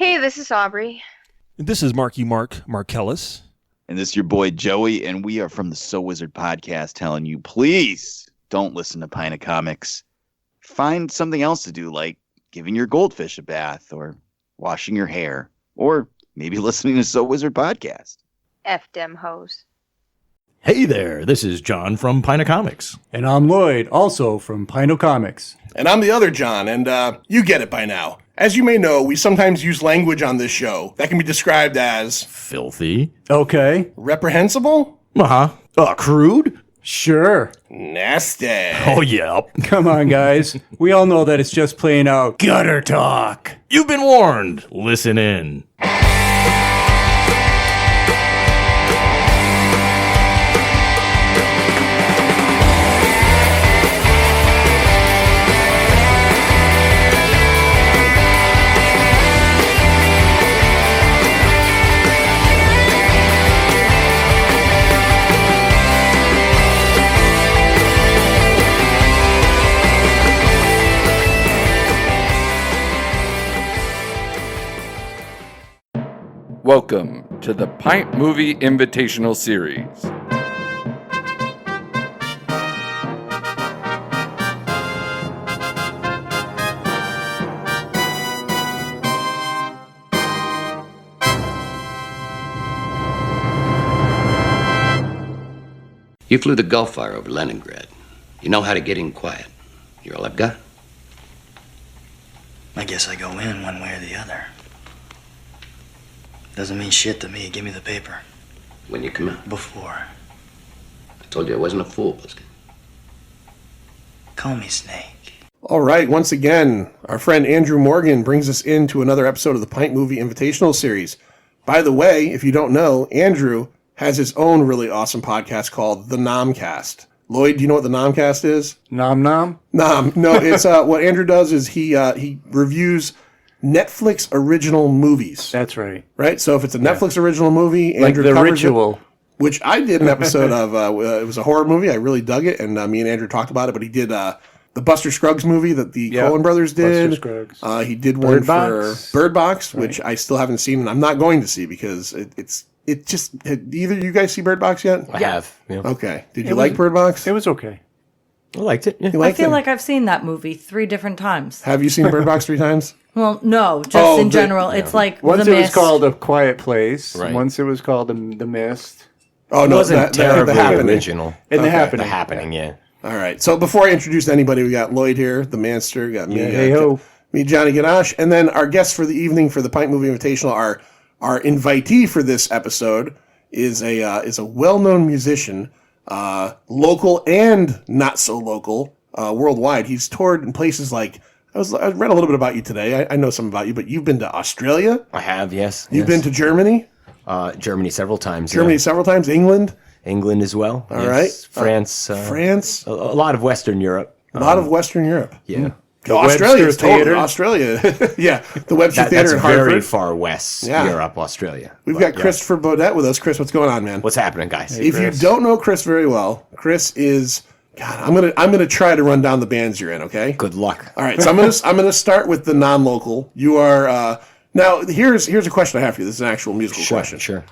Hey, this is Aubrey. This is Marky Mark Markellis. And this is your boy Joey, and we are from the So Wizard podcast telling you, please don't listen to Pint of Comics. Find something else to do, like giving your goldfish a bath, or washing your hair, or maybe listening to So Wizard podcast. F dem hoes. Hey there, this is John from Pint of Comics. And I'm Lloyd, also from Pint of Comics. And I'm the other John, and you get it by now. As you may know, we sometimes use language on this show that can be described as... Filthy. Okay. Reprehensible? Crude? Sure. Nasty. Oh, yeah. Come on, guys. We all know that it's just plain out gutter talk. You've been warned. Listen in. Welcome to the Pint Movie Invitational Series. You flew the Gulf Fire over Leningrad. You know how to get in quiet. You're all I've got. I guess I go in one way or the other. Doesn't mean shit to me. Give me the paper. When you come out. Before. I told you I wasn't a fool, Buskin. Call me Snake. All right, once again, our friend Andrew Morgan brings us into another episode of the Pint Movie Invitational Series. By the way, if you don't know, Andrew has his own really awesome podcast called The Nomcast. Lloyd, do you know what The Nomcast is? Nom nom? No, it's what Andrew does is he reviews Netflix original movies. That's right. Right? So if it's a Netflix original movie, Like Andrew The covers Ritual. it, which I did an episode of. It was a horror movie. I really dug it, and me and Andrew talked about it, but he did the Buster Scruggs movie that the Coen brothers did. Buster Scruggs. He did Bird one Box. for Bird Box, Right. which I still haven't seen, and I'm not going to see because it just... Either you guys see Bird Box yet? I have. Yeah. Okay. Did you like Bird Box? It was okay. I liked it. Yeah. You I liked feel it? like I've seen that movie 3 different times. Have you seen Bird Box 3 times? Well, no, just in general. It's like Once The it was Mist. called A Quiet Place. Right. Once it was called The Mist. Oh, It no. wasn't terribly the Happening. original. And The Okay. Happening. The Happening, yeah. All right. So before I introduce anybody, we got Lloyd here, the Manster, got me, hey-ho. me, Johnny Ganache, and then our guest for the evening for the Pint Movie Invitational, our invitee for this episode is a well-known musician, local and not so local, worldwide. He's toured in places like I read a little bit about you today. I know some about you, but you've been to Australia. I have, yes. You've been to Germany. Germany several times. Germany several times. England. England as well. All right. France. France. A lot of Western Europe. A lot of Western Europe. Yeah. Australia is Webster totally Theater. Australia. Yeah, the Webster That's Theater in very Hartford. far west, Yeah. Europe, Australia. We've But, got yeah. Christopher Beaudette with us. Chris, what's going on, man? What's happening, guys? If you don't know Chris very well, Chris is God. I'm gonna try to run down the bands you're in. Okay. Good luck. All right. So I'm gonna start with the non-local. You are now. Here's a question I have for you. This is an actual musical question. Sure.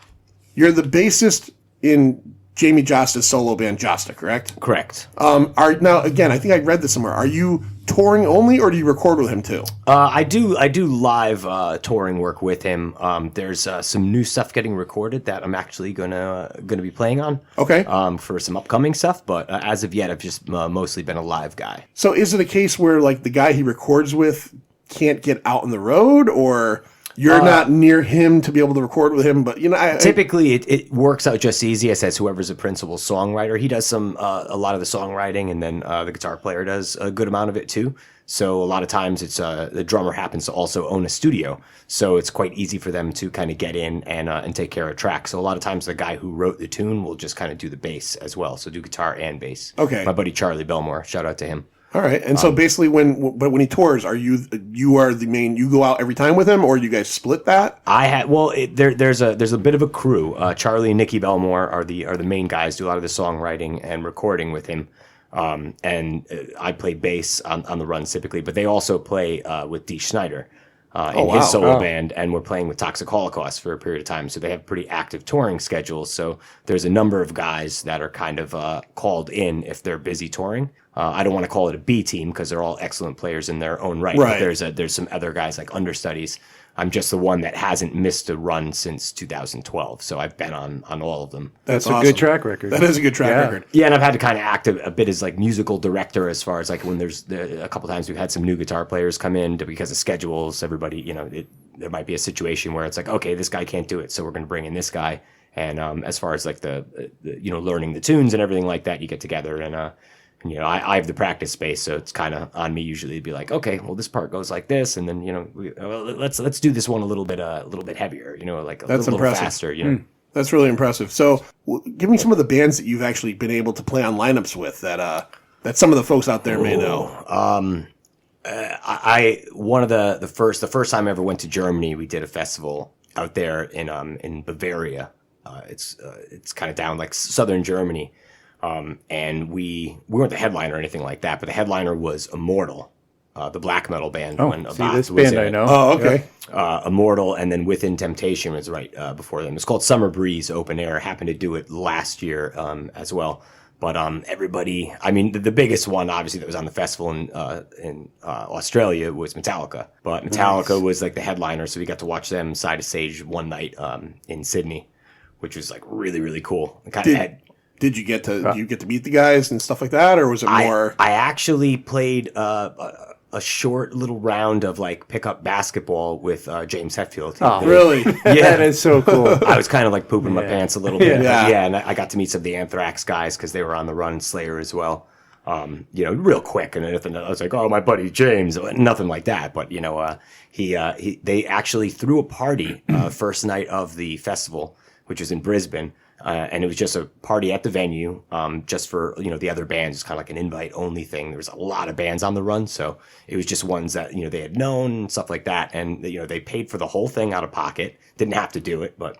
You're the bassist in Jamie Josta's solo band Josta, correct? Correct. Now again, I think I read this somewhere. Are you touring only, or do you record with him too? I do live touring work with him. There's some new stuff getting recorded that I'm actually gonna be playing on. Okay. For some upcoming stuff, but as of yet, I've just mostly been a live guy. So is it a case where like the guy he records with can't get out on the road, or you're not near him to be able to record with him? But Typically, it works out just easiest as whoever's a principal songwriter. He does a lot of the songwriting, and then the guitar player does a good amount of it too. So a lot of times, it's the drummer happens to also own a studio, so it's quite easy for them to kind of get in and take care of tracks. So a lot of times, the guy who wrote the tune will just kind of do the bass as well, so do guitar and bass. Okay. My buddy Charlie Belmore, shout out to him. All right. And so basically when he tours, are you the main, you go out every time with him, or you guys split that? There's a bit of a crew. Charlie and Nikki Belmore are the main guys, do a lot of the songwriting and recording with him. And I play bass on the runs typically, but they also play with Dee Schneider. in his solo band, and we're playing with Toxic Holocaust for a period of time. So they have pretty active touring schedules. So there's a number of guys that are kind of called in if they're busy touring. I don't want to call it a B team because they're all excellent players in their own right. But there's some other guys like understudies. I'm just the one that hasn't missed a run since 2012, so I've been on all of them. That's a awesome. good track record. That is a good track record. Yeah, and I've had to kind of act a bit as like musical director as far as like when there's a couple times we've had some new guitar players come in because of schedules. Everybody, there might be a situation where it's like, okay, this guy can't do it, so we're going to bring in this guy. And as far as like the learning the tunes and everything like that, you get together and I have the practice space, so it's kind of on me usually to be like, okay, well, this part goes like this, and then let's do this one a little bit heavier, like a little faster. That's really impressive. So, give me some of the bands that you've actually been able to play on lineups with that some of the folks out there may know. The first time I ever went to Germany, we did a festival out there in Bavaria. It's kind of down like southern Germany. And we weren't the headliner or anything like that, but the headliner was Immortal, the black metal band. This band I know. Oh, okay. Immortal, and then Within Temptation was right before them. It's called Summer Breeze Open Air. Happened to do it last year as well. But everybody, I mean, the biggest one, obviously, that was on the festival in Australia was Metallica. But Metallica was like the headliner, so we got to watch them side to stage one night in Sydney, which was like really, really cool. Did you get to meet the guys and stuff like that, or was it more? I actually played a short little round of like pickup basketball with James Hetfield. Oh, really? Yeah, that is so cool. I was kind of like pooping my pants a little bit. Yeah, and I got to meet some of the Anthrax guys because they were on the run, Slayer as well. Real quick, and anything. I was like, "Oh, my buddy James," nothing like that. But they actually threw a party first night of the festival, which was in Brisbane. And it was just a party at the venue, just for, the other bands. It's kind of like an invite-only thing. There was a lot of bands on the run, so it was just ones that, they had known and stuff like that. And, they paid for the whole thing out of pocket. Didn't have to do it, but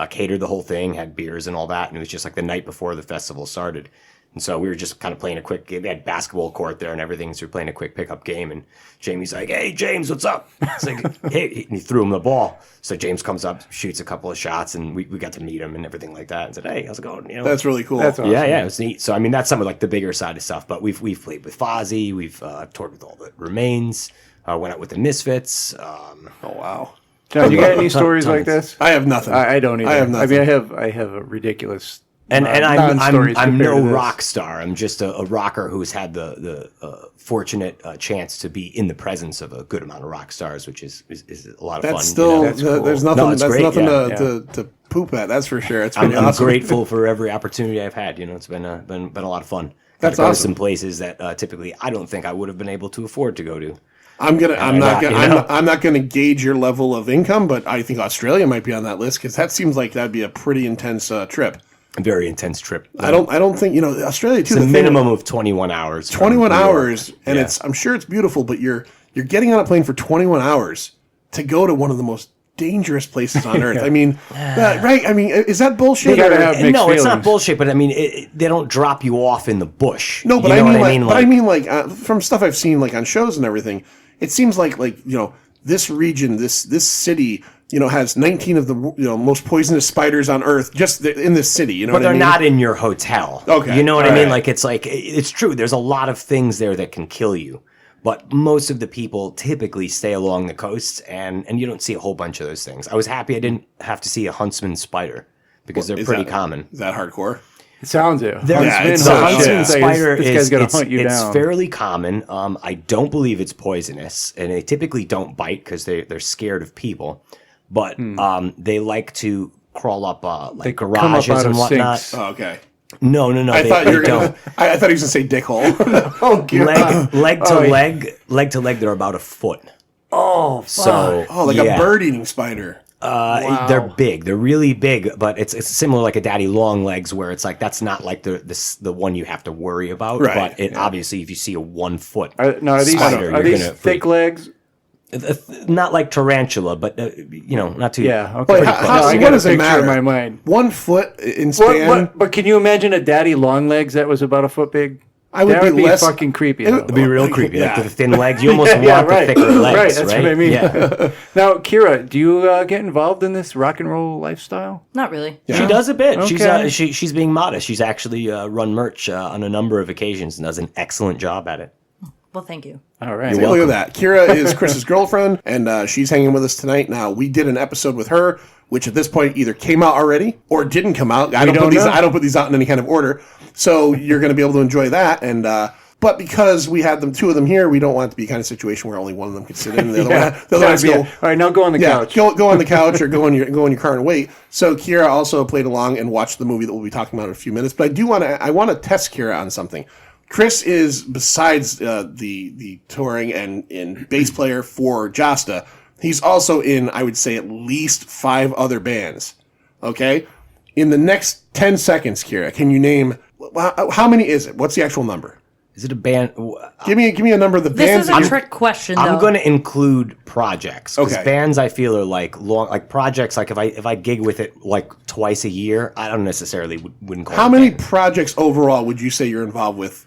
catered the whole thing, had beers and all that. And it was just like the night before the festival started. And so we were just kind of playing a quick game. They had basketball court there and everything, so we were playing a quick pickup game. And Jamie's like, "Hey, James, what's up?" It's like, "Hey," and he threw him the ball. So James comes up, shoots a couple of shots, and we got to meet him and everything like that. And said, "Hey, how's it going?" That's really cool. That's awesome. Yeah, it was neat. So I mean, that's some of like the bigger side of stuff. But we've played with Fozzy, we've toured with all the Remains, went out with the Misfits. Oh wow. John, you got any stories like this? I have nothing. I don't either. I have nothing. I mean, I have a ridiculous. And I'm no this. rock star. I'm just a rocker who's had the fortunate chance to be in the presence of a good amount of rock stars, which is a lot of fun. That's still cool. there's nothing. That's that's great, nothing yeah. to poop at. That's for sure. It's I'm pretty awesome. grateful for every opportunity I've had. It's been a lot of fun. That's go to awesome. some places that typically I don't think I would have been able to afford to go to. I'm not gonna gauge your level of income, but I think Australia might be on that list because that seems like that'd be a pretty intense trip. A very intense trip. I don't think Australia too. It's a minimum of 21 hours. 21 hours, and I'm sure it's beautiful, but you're getting on a plane for 21 hours to go to one of the most dangerous places on earth. I mean, right? I mean, is that bullshit? You gotta have mixed no, it's not feelings. bullshit. But I mean, they don't drop you off in the bush. No, but You know what I mean, from stuff I've seen like on shows and everything, it seems like this region, this city, has 19 of the most poisonous spiders on Earth just in this city. But they're not in your hotel. Okay, you know what I mean? right. It's true. There's a lot of things there that can kill you, but most of the people typically stay along the coast, and you don't see a whole bunch of those things. I was happy I didn't have to see a huntsman spider because they're pretty common. Is that hardcore? It sounds it. The huntsman spider this guy's gonna hunt you it's down. fairly common. I don't believe it's poisonous, and they typically don't bite because they're scared of people. But they like to crawl up They come up garages out and of whatnot. sinks. Oh, okay. No. I thought they you were don't. I thought he was gonna say dick hole. Oh god. leg to leg, they're about a foot. Oh, fuck. So like a bird eating spider. Wow. They're big. They're really big, but it's similar like a daddy long legs, where it's like that's not like the one you have to worry about. Right. But obviously, if you see a 1 foot Are these spider, are you're these gonna thick legs? not like tarantula, but not too. Yeah. Okay. Wait, No, I what got a does it picture matter? in my mind. 1 foot in span. But can you imagine a daddy long legs that was about a foot big? I would That be would be less fucking creepy. It though. would It'd be real creepy. Yeah. Like the thin legs. You almost Yeah, want the thicker legs, right? That's what I mean. Yeah. Now, Kira, do you get involved in this rock and roll lifestyle? Not really. Yeah. She does a bit. Okay. She's being modest. She's actually run merch on a number of occasions and does an excellent job at it. Well, thank you. All right. See, look at that. Kira is Chris's girlfriend, and she's hanging with us tonight. Now, we did an episode with her, which at this point either came out already or didn't come out. I don't put these out in any kind of order, so you're going to be able to enjoy that. And but because we had two of them here, we don't want it to be a kind of situation where only one of them can sit in, and the other one's go. All right, now go on the couch. Go on the couch or go in your car and wait. So Kira also played along and watched the movie that we'll be talking about in a few minutes. But I want to test Kira on something. Chris is, besides the touring and in bass player for Josta, he's also in, I would say, at least 5 other bands. Okay? In the next 10 seconds, Kira, can you name, how many is it? What's the actual number? Is it a band? Give me a number of the This bands. is a trick question, though. I'm going to include projects because Okay. bands I feel are like long, like projects. Like if I gig with it like twice a year, I don't necessarily wouldn't call. How it many band. projects overall would you say you're involved with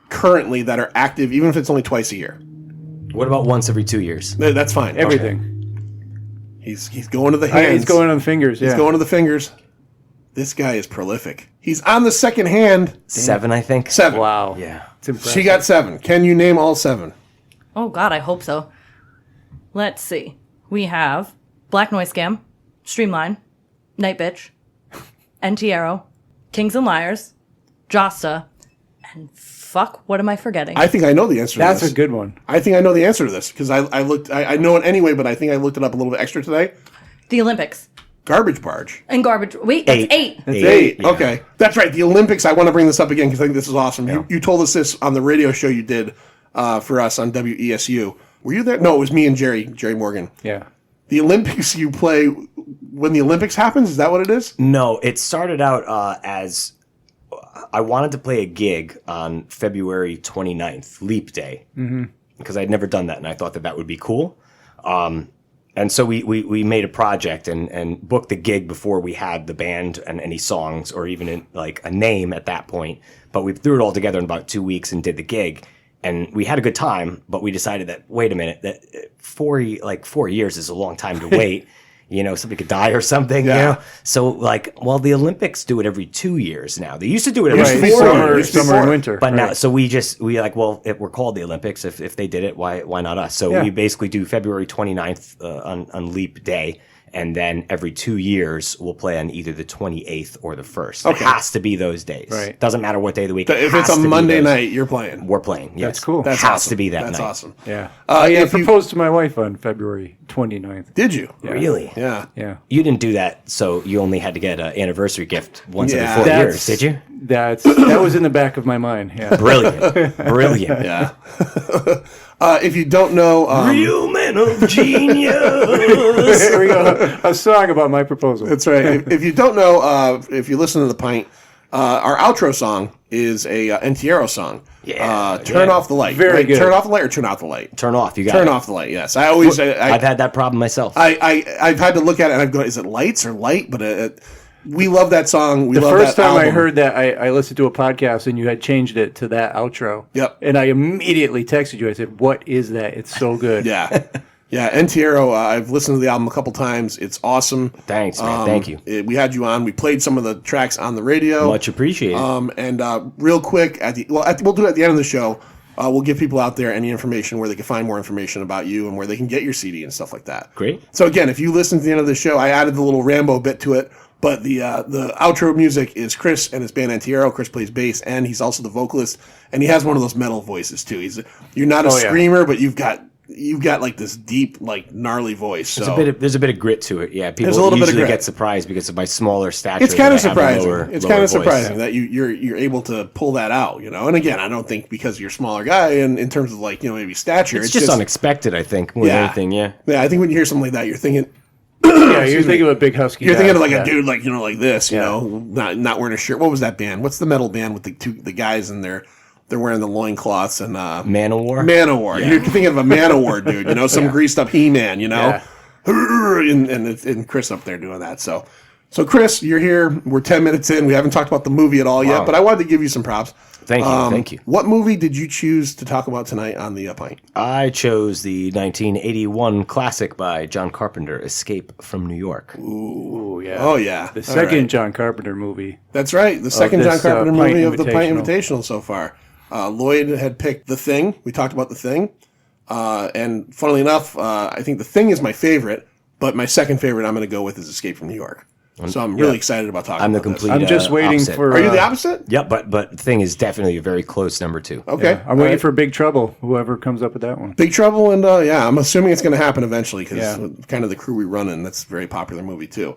currently that are active, even if it's only twice a year? What about once every 2 years? That's fine. Everything. He's going to the hands. He's going on the fingers. Yeah. He's going to the fingers. This guy is prolific. He's on the second hand. 7, I think. 7. Wow. Yeah. It's impressive. She got 7. Can you name all 7? Oh, God, I hope so. Let's see. We have Black Noise Scam, Streamline, Night Bitch, NT Arrow, Kings and Liars, Josta, and fuck, what am I forgetting? I think I know the answer to That's this. a good one. I think I know the answer to this because I looked. I know it anyway, but I think I looked it up a little bit extra today. The Olympics. Garbage Barge. And Garbage. Wait, that's 8. That's 8. Yeah. Okay. That's right. The Olympics. I want to bring this up again because I think this is awesome. Yeah. You told us this on the radio show you did for us on WESU. Were you there? No, it was me and Jerry Morgan. Yeah. The Olympics you play when the Olympics happens? Is that what it is? No, it started out as I wanted to play a gig on February 29th, Leap Day, because I'd never done that, and I thought that would be cool. And so we made a project and booked the gig before we had the band and any songs or even like a name at that point. But we threw it all together in about 2 weeks and did the gig. And we had a good time, but we decided that, wait a minute, that 4 years is a long time to wait. You know, somebody could die or something, Yeah. you know? So, like, well, the Olympics do it every 2 years now. They used to do it every Right. 4 Summer- years. Summer and winter. But now, Right. so we like, well, we're called the Olympics. If they did it, why not us? So Yeah. we basically do February 29th on Leap Day. And then every 2 years, we'll play on either the 28th or the 1st. Okay. It has to be those days. Right. Doesn't matter what day of the week. If it it's has a to be Monday those. night, you're playing. We're playing. Yes. That's cool. That's has awesome. to be that That's night. awesome. Yeah. if I you- proposed to my wife on February 29th. Did you? Really? Yeah. Yeah. You didn't do that, so you only had to get an anniversary gift once Yeah. every 4 years, did you? That was in the back of my mind. Yeah. Brilliant. Brilliant. Yeah. If you don't know, Real men of genius. There we go. A song about my proposal. that's right. If you don't know, if you listen to the Pint, our outro song is a Antiero song. Yeah, Turn yeah. off the light. Very good. Turn off the light or turn out the light. Turn off. You got Turn it. off the light. Yes, I always. I've had that problem myself. I've had to look at it and I've gone, is it lights or light? But we love that song. We The love first that time I album. heard that, I listened to a podcast and you had changed it to that outro. Yep. And I immediately texted you. I said, "What is that? It's so good." Yeah. Yeah, Antiero, I've listened to the album a couple times. It's awesome. Thanks, man. Thank you. We had you on. We played some of the tracks on the radio. Much appreciated. And real quick, we'll do it at the end of the show. We'll give people out there any information where they can find more information about you and where they can get your CD and stuff like that. Great. So again, if you listen to the end of the show, I added the little Rambo bit to it. But the outro music is Chris and his band Antiero. Chris plays bass, and he's also the vocalist. And he has one of those metal voices too. You're not a screamer, but you've got like this deep, like gnarly voice. So There's a bit of grit to it. Yeah, people There's a little bit of usually grit. get surprised because of my smaller stature. it's kind of that I have a surprising. lower- It's lower kind of voice. surprising that you're able to pull that out, you know. And again, I don't think because you're a smaller guy, and in terms of like maybe stature, It's just unexpected, I think, more than anything. Yeah. Yeah, I think when you hear something like that, you're thinking. Yeah, you're thinking of a big husky. You're guy. thinking of like Yeah. a dude like like this, you Yeah. know, not wearing a shirt. What was that band? What's the metal band with the guys in there? They're wearing the loincloths and Manowar. Manowar. You're thinking of a Manowar dude, you know, some greased up He-Man, you know, and Chris up there doing that. So So, Chris, you're here. We're 10 minutes in. We haven't talked about the movie at all yet, but I wanted to give you some props. Thank you. What movie did you choose to talk about tonight on the Pint? I chose the 1981 classic by John Carpenter, Escape from New York. Ooh, yeah. Oh, yeah. The second John Carpenter movie. That's right. The second John this, Carpenter Pint movie of the Pint Invitational. Invitational so far. Lloyd had picked The Thing. We talked about The Thing. And funnily enough, I think The Thing is my favorite, but my second favorite I'm going to go with is Escape from New York. So I'm really excited about talking about this. I'm just waiting opposite. for... Are you the opposite? Yep, but Thing is definitely a very close number 2. Okay. Yeah, I'm waiting for Big Trouble, whoever comes up with that one. Big Trouble, and I'm assuming it's going to happen eventually because kind of the crew we run in, that's a very popular movie too.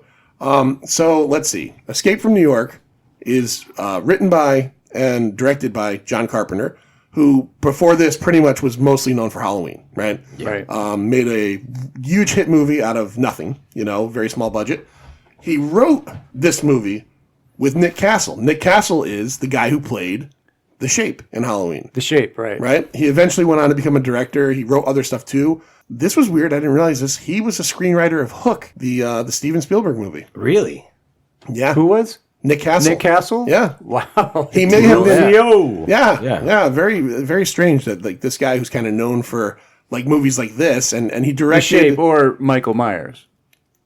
So let's see. Escape from New York is written by and directed by John Carpenter, who before this pretty much was mostly known for Halloween, right? Right. Made a huge hit movie out of nothing, very small budget. He wrote this movie with Nick Castle. Nick Castle is the guy who played The Shape in Halloween. The Shape, right. Right? He eventually went on to become a director. He wrote other stuff too. This was weird. I didn't realize this. He was a screenwriter of Hook, the Steven Spielberg movie. Really? Yeah. Who was? Nick Castle. Nick Castle? Yeah. Wow. He may have been. Yo! Yeah. Very, very strange that like this guy who's kind of known for like movies like this, and he The directed. Shape or Michael Myers.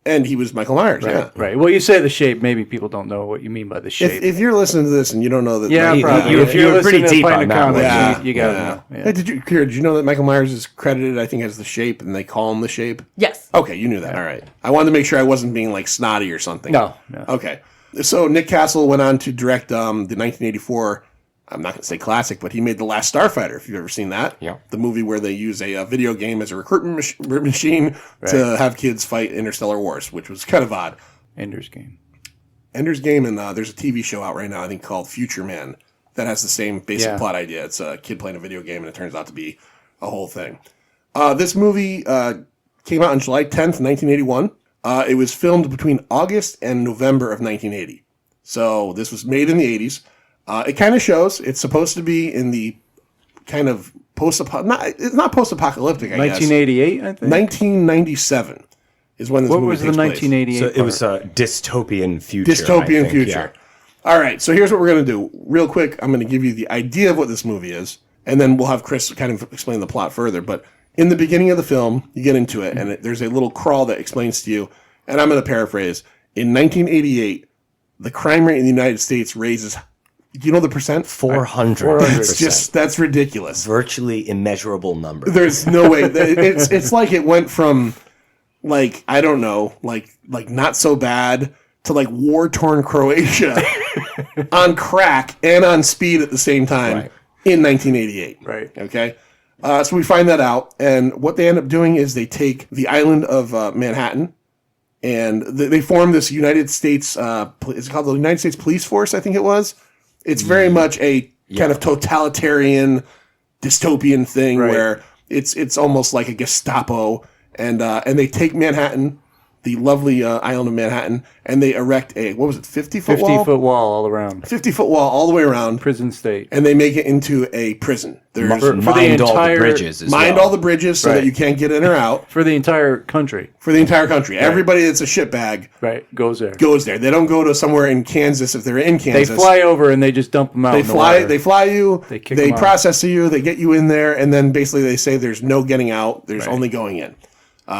And he was Michael Myers. Right. Yeah. Right. Well, you say The Shape. Maybe people don't know what you mean by The Shape. If you're listening to this and you don't know that, yeah, like, probably. if you're pretty listening to deep Pint on of that Comics, one. Yeah, you gotta know. Yeah. Hey, Kira, did you know that Michael Myers is credited, I think, as The Shape, and they call him The Shape? Yes. Okay, you knew that. All right. I wanted to make sure I wasn't being like snotty or something. No. Okay. So Nick Castle went on to direct the 1984, I'm not going to say classic, but he made The Last Starfighter, if you've ever seen that. Yeah. The movie where they use a video game as a recruitment machine to have kids fight interstellar wars, which was kind of odd. Ender's Game. Ender's Game, and there's a TV show out right now, I think, called Future Man, that has the same basic plot idea. It's a kid playing a video game, and it turns out to be a whole thing. This movie came out on July 10th, 1981. It was filmed between August and November of 1980. So this was made in the 80s. It kind of shows it's supposed to be in the kind of it's not post-apocalyptic, I guess. 1988, I think. 1997 is when this What movie was the takes place. 1988? So it was a dystopian future. Dystopian I think, future. All right, so here's what we're going to do. Real quick, I'm going to give you the idea of what this movie is, and then we'll have Chris kind of explain the plot further. But in the beginning of the film, you get into it, and there's a little crawl that explains to you, and I'm going to paraphrase. In 1988, the crime rate in the United States raises, do you know the percent? 400%. That's ridiculous. Virtually immeasurable number. There's no way. It's like it went from, like, I don't know, like not so bad to like war-torn Croatia on crack and on speed at the same time in 1988. Right. Okay? So we find that out, and what they end up doing is they take the island of Manhattan, and they form this United States, it's called the United States Police Force, I think it was. It's very much a kind of totalitarian, dystopian thing where it's almost like a Gestapo, and they take Manhattan, the lovely island of Manhattan, and they erect a, 50-foot wall? 50-foot wall all around. 50-foot wall all the way around. Prison state. And they make it into a prison. Mind all the bridges as Mind well. all the bridges so that you can't get in or out. For the entire country. For the entire country. Everybody that's a shitbag goes there. They don't go to somewhere in Kansas if they're in Kansas. They fly over and they just dump them out. They fly you, They kick they 'em out. process you, they get you in there, and then basically they say there's no getting out, there's only going in.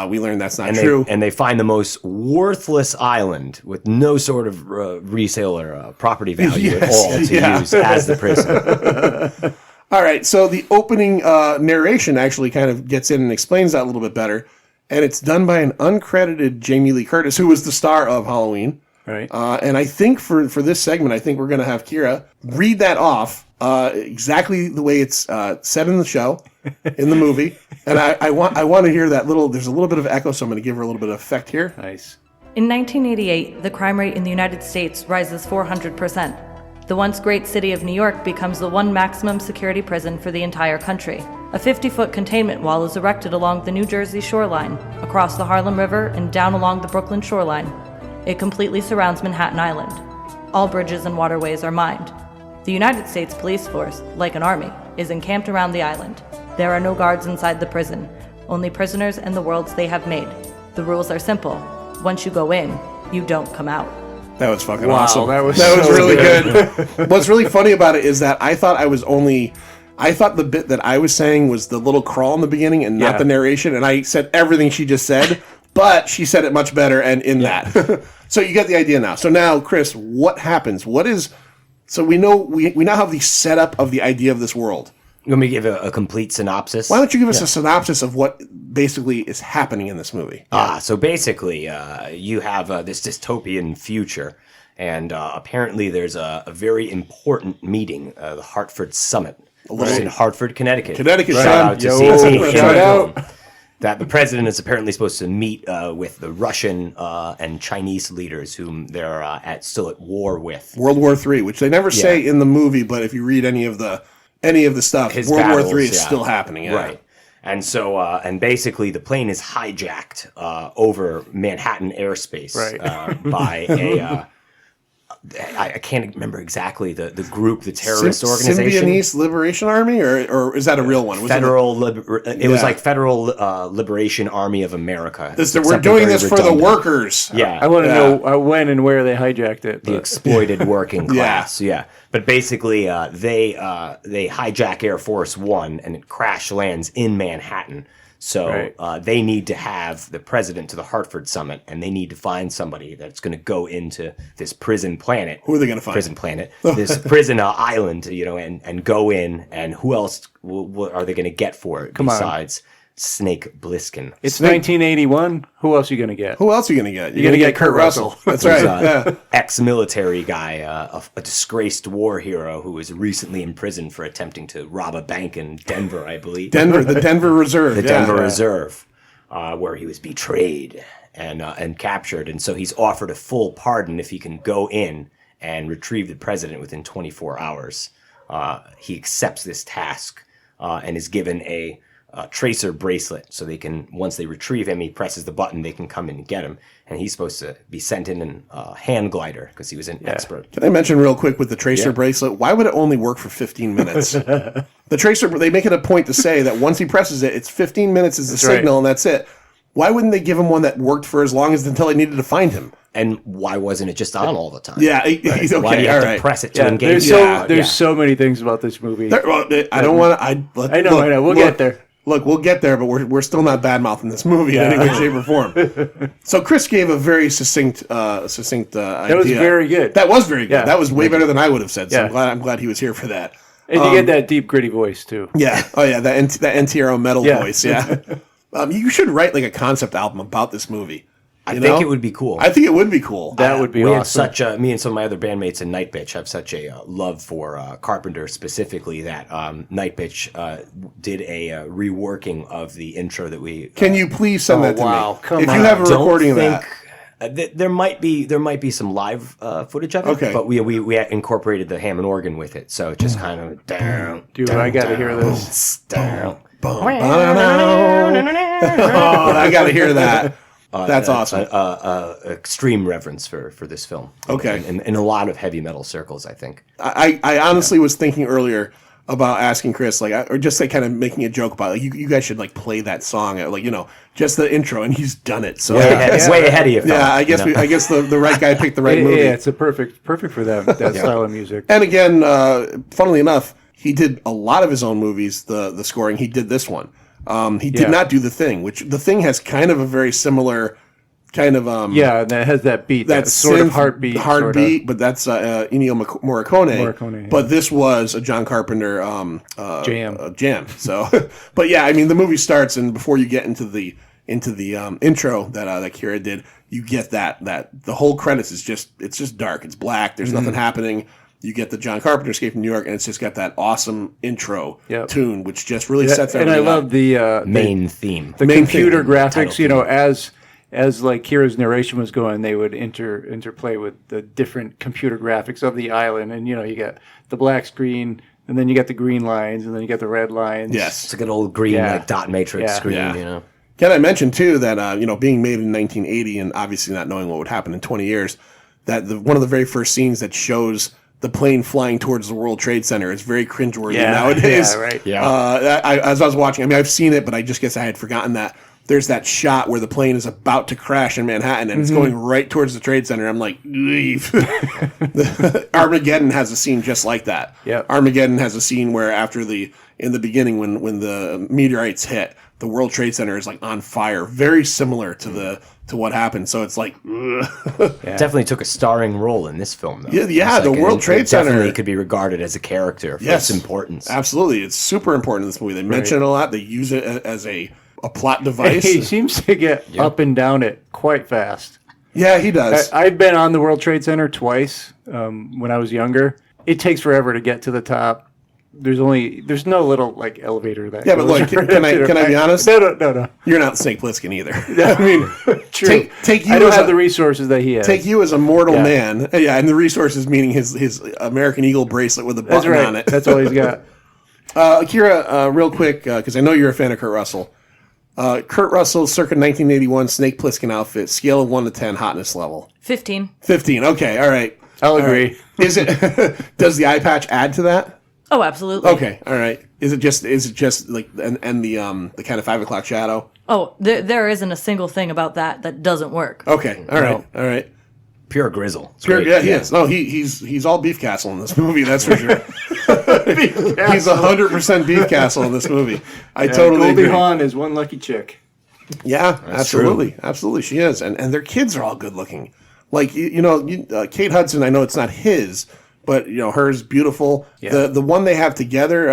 We learned that's not true. And they find the most worthless island with no sort of resale or property value at all to use as the prison. All right, so the opening narration actually kind of gets in and explains that a little bit better, and it's done by an uncredited Jamie Lee Curtis, who was the star of Halloween. Right. And I think for this segment, I think we're going to have Kira read that off exactly the way it's said in the show, in the movie. And I want to hear that there's a little bit of echo, so I'm going to give her a little bit of effect here. Nice. In 1988, the crime rate in the United States rises 400%. The once great city of New York becomes the one maximum security prison for the entire country. A 50-foot containment wall is erected along the New Jersey shoreline, across the Harlem River, and down along the Brooklyn shoreline. It completely surrounds Manhattan Island. All bridges and waterways are mined. The United States Police Force, like an army, is encamped around the island. There are no guards inside the prison, only prisoners and the worlds they have made. The rules are simple. Once you go in, you don't come out. That was fucking Wow, awesome. that was so really good. What's really funny about it is that I thought the bit that I was saying was the little crawl in the beginning and not Yeah. the narration, and I said everything she just said, but she said it much better and in that. So you get the idea now. So now, Chris, what happens? So we know we now have the setup of the idea of this world. You want me to give a complete synopsis? Why don't you give us a synopsis of what basically is happening in this movie? So basically, you have this dystopian future, and apparently there's a very important meeting, the Hartford Summit, which is in Hartford, Connecticut. Connecticut, Shout Sean. out to Yo, CT. shout out. That the president is apparently supposed to meet with the Russian and Chinese leaders whom they're still at war with. World War III, which they never say in the movie, but if you read any of the stuff, His World battles, War III is still happening. Yeah. Right. And so, and basically, the plane is hijacked over Manhattan airspace by a. I can't remember exactly the group, the terrorist organization. Symbionese Liberation Army, or is that a real one? Was It was like Federal Liberation Army of America. We're doing this for the workers. Yeah. I want to know when and where they hijacked it. The exploited working class, yeah. But basically, they hijack Air Force One and it crash lands in Manhattan. So they need to have the president to the Hartford Summit, and they need to find somebody that's going to go into this prison planet. Who are they going to find? Prison planet, this prison island, and go in, and who else are they going to get for it besides Snake Plissken? It's 1981. Who else are you going to get? Who else are you going to get? You're going to get Kurt Russell. That's right. Ex-military guy, a disgraced war hero who was recently imprisoned for attempting to rob a bank in Denver, I believe. The Denver Reserve. The Denver Reserve, where he was betrayed and captured. And so he's offered a full pardon if he can go in and retrieve the president within 24 hours. He accepts this task and is given a tracer bracelet, so they can, once they retrieve him, he presses the button, they can come in and get him, and he's supposed to be sent in a hand glider because he was an expert. Can I mention real quick with the tracer bracelet, why would it only work for 15 minutes? The tracer, they make it a point to say that once he presses it, it's 15 minutes is the signal, and that's it. Why wouldn't they give him one that worked for as long as until they needed to find him? And why wasn't it just on all the time? Yeah, okay, Why do you have to press it to engage? There's so many things about this movie. I don't want to. I know. We'll get there. Look, we'll get there, but we're still not bad-mouthing this movie in any way, shape, or form. So Chris gave a very succinct idea. That was very good. That was very good. Yeah. That was way better than I would have said. So Yeah. I'm glad he was here for that. And you get that deep, gritty voice, too. Yeah. Oh, yeah. That NTRO metal voice. Yeah. You should write like a concept album about this movie. I think it would be cool. I think it would be cool. That would be we awesome. have such me and some of my other bandmates in Night Bitch have such a love for Carpenter specifically that Night Bitch did a reworking of the intro that we. Can you please send that to me? Come if on. you have a recording of that. There might be some live footage of it, Okay. but we incorporated the Hammond organ with it, so it just kind of down. Dude, I got to hear this. Down. Oh, I got to hear that. That's awesome. Extreme reverence for this film. Okay. In a lot of heavy metal circles, I think. I honestly was thinking earlier about asking Chris, or just kind of making a joke about you guys should play that song, just the intro, and he's done it. So way ahead of you. Yeah, I guess I guess the right guy picked the right movie. Yeah, it's a perfect for that style of music. And again, funnily enough, he did a lot of his own movies. The scoring, he did this one. He did not do The Thing, which The Thing has kind of a very similar kind of and that has that beat, that sort of heartbeat, but that's Ennio Morricone. But this was a John Carpenter jam. So, but yeah, I mean, the movie starts, and before you get into the intro that Kira did, you get that the whole credits is just dark. It's black. There's nothing happening. You get the John Carpenter Escape from New York, and it's just got that awesome intro tune, which just really sets everything And I love up. the main theme. The main computer theme. graphics, as Kira's narration was going, they would interplay with the different computer graphics of the island, and you got the black screen, and then you got the green lines, and then you got the red lines. Yes, it's like an old green dot matrix screen. Yeah. Can I mention too that being made in 1980 and obviously not knowing what would happen in 20 years, that one of the very first scenes that shows the plane flying towards the World Trade Center is very cringeworthy nowadays. Yeah, right. As I was watching, I've seen it, but I just guess I had forgotten that. there's that shot where the plane is about to crash in Manhattan and it's going right towards the Trade Center. I'm like, leave. Armageddon has a scene just like that. Yep. Armageddon has a scene where in the beginning when the meteorites hit, the World Trade Center is like on fire, very similar to what happened. So it's like, Definitely took a starring role in this film, though. Yeah, It's the like World Trade Center definitely could be regarded as a character for its importance. Absolutely, it's super important in this movie. They mention it a lot. They use it as a plot device. He seems to get up and down it quite fast. Yeah, he does. I've been on the World Trade Center twice when I was younger. It takes forever to get to the top. There's no little like elevator that. Yeah, but look, can I be honest? No. You're not Snake Plissken either. I mean, True. Take you. I don't have the resources that he has. Take you as a mortal man. Yeah, and the resources meaning his American Eagle bracelet with a button on it. That's all he's got. Akira, real quick, because I know you're a fan of Kurt Russell. Kurt Russell, circa 1981, Snake Plissken outfit, scale of 1 to 10, hotness level. 15. 15. Okay, all right. I'll agree. Right. Is it? Does the eye patch add to that? Oh, absolutely. Okay, all right. Is it just like and the kind of 5 o'clock shadow? Oh, there isn't a single thing about that doesn't work. Okay, all right. Pure grizzle. It's Pure, great. yeah, he is. No, he's all Beefcastle in this movie. That's for sure. He's 100% Beefcastle in this movie. I totally Goldie agree. Hawn is one lucky chick. Yeah, absolutely, she is, and their kids are all good looking. Like Kate Hudson. I know it's not his, but hers beautiful. Yeah. The one they have together,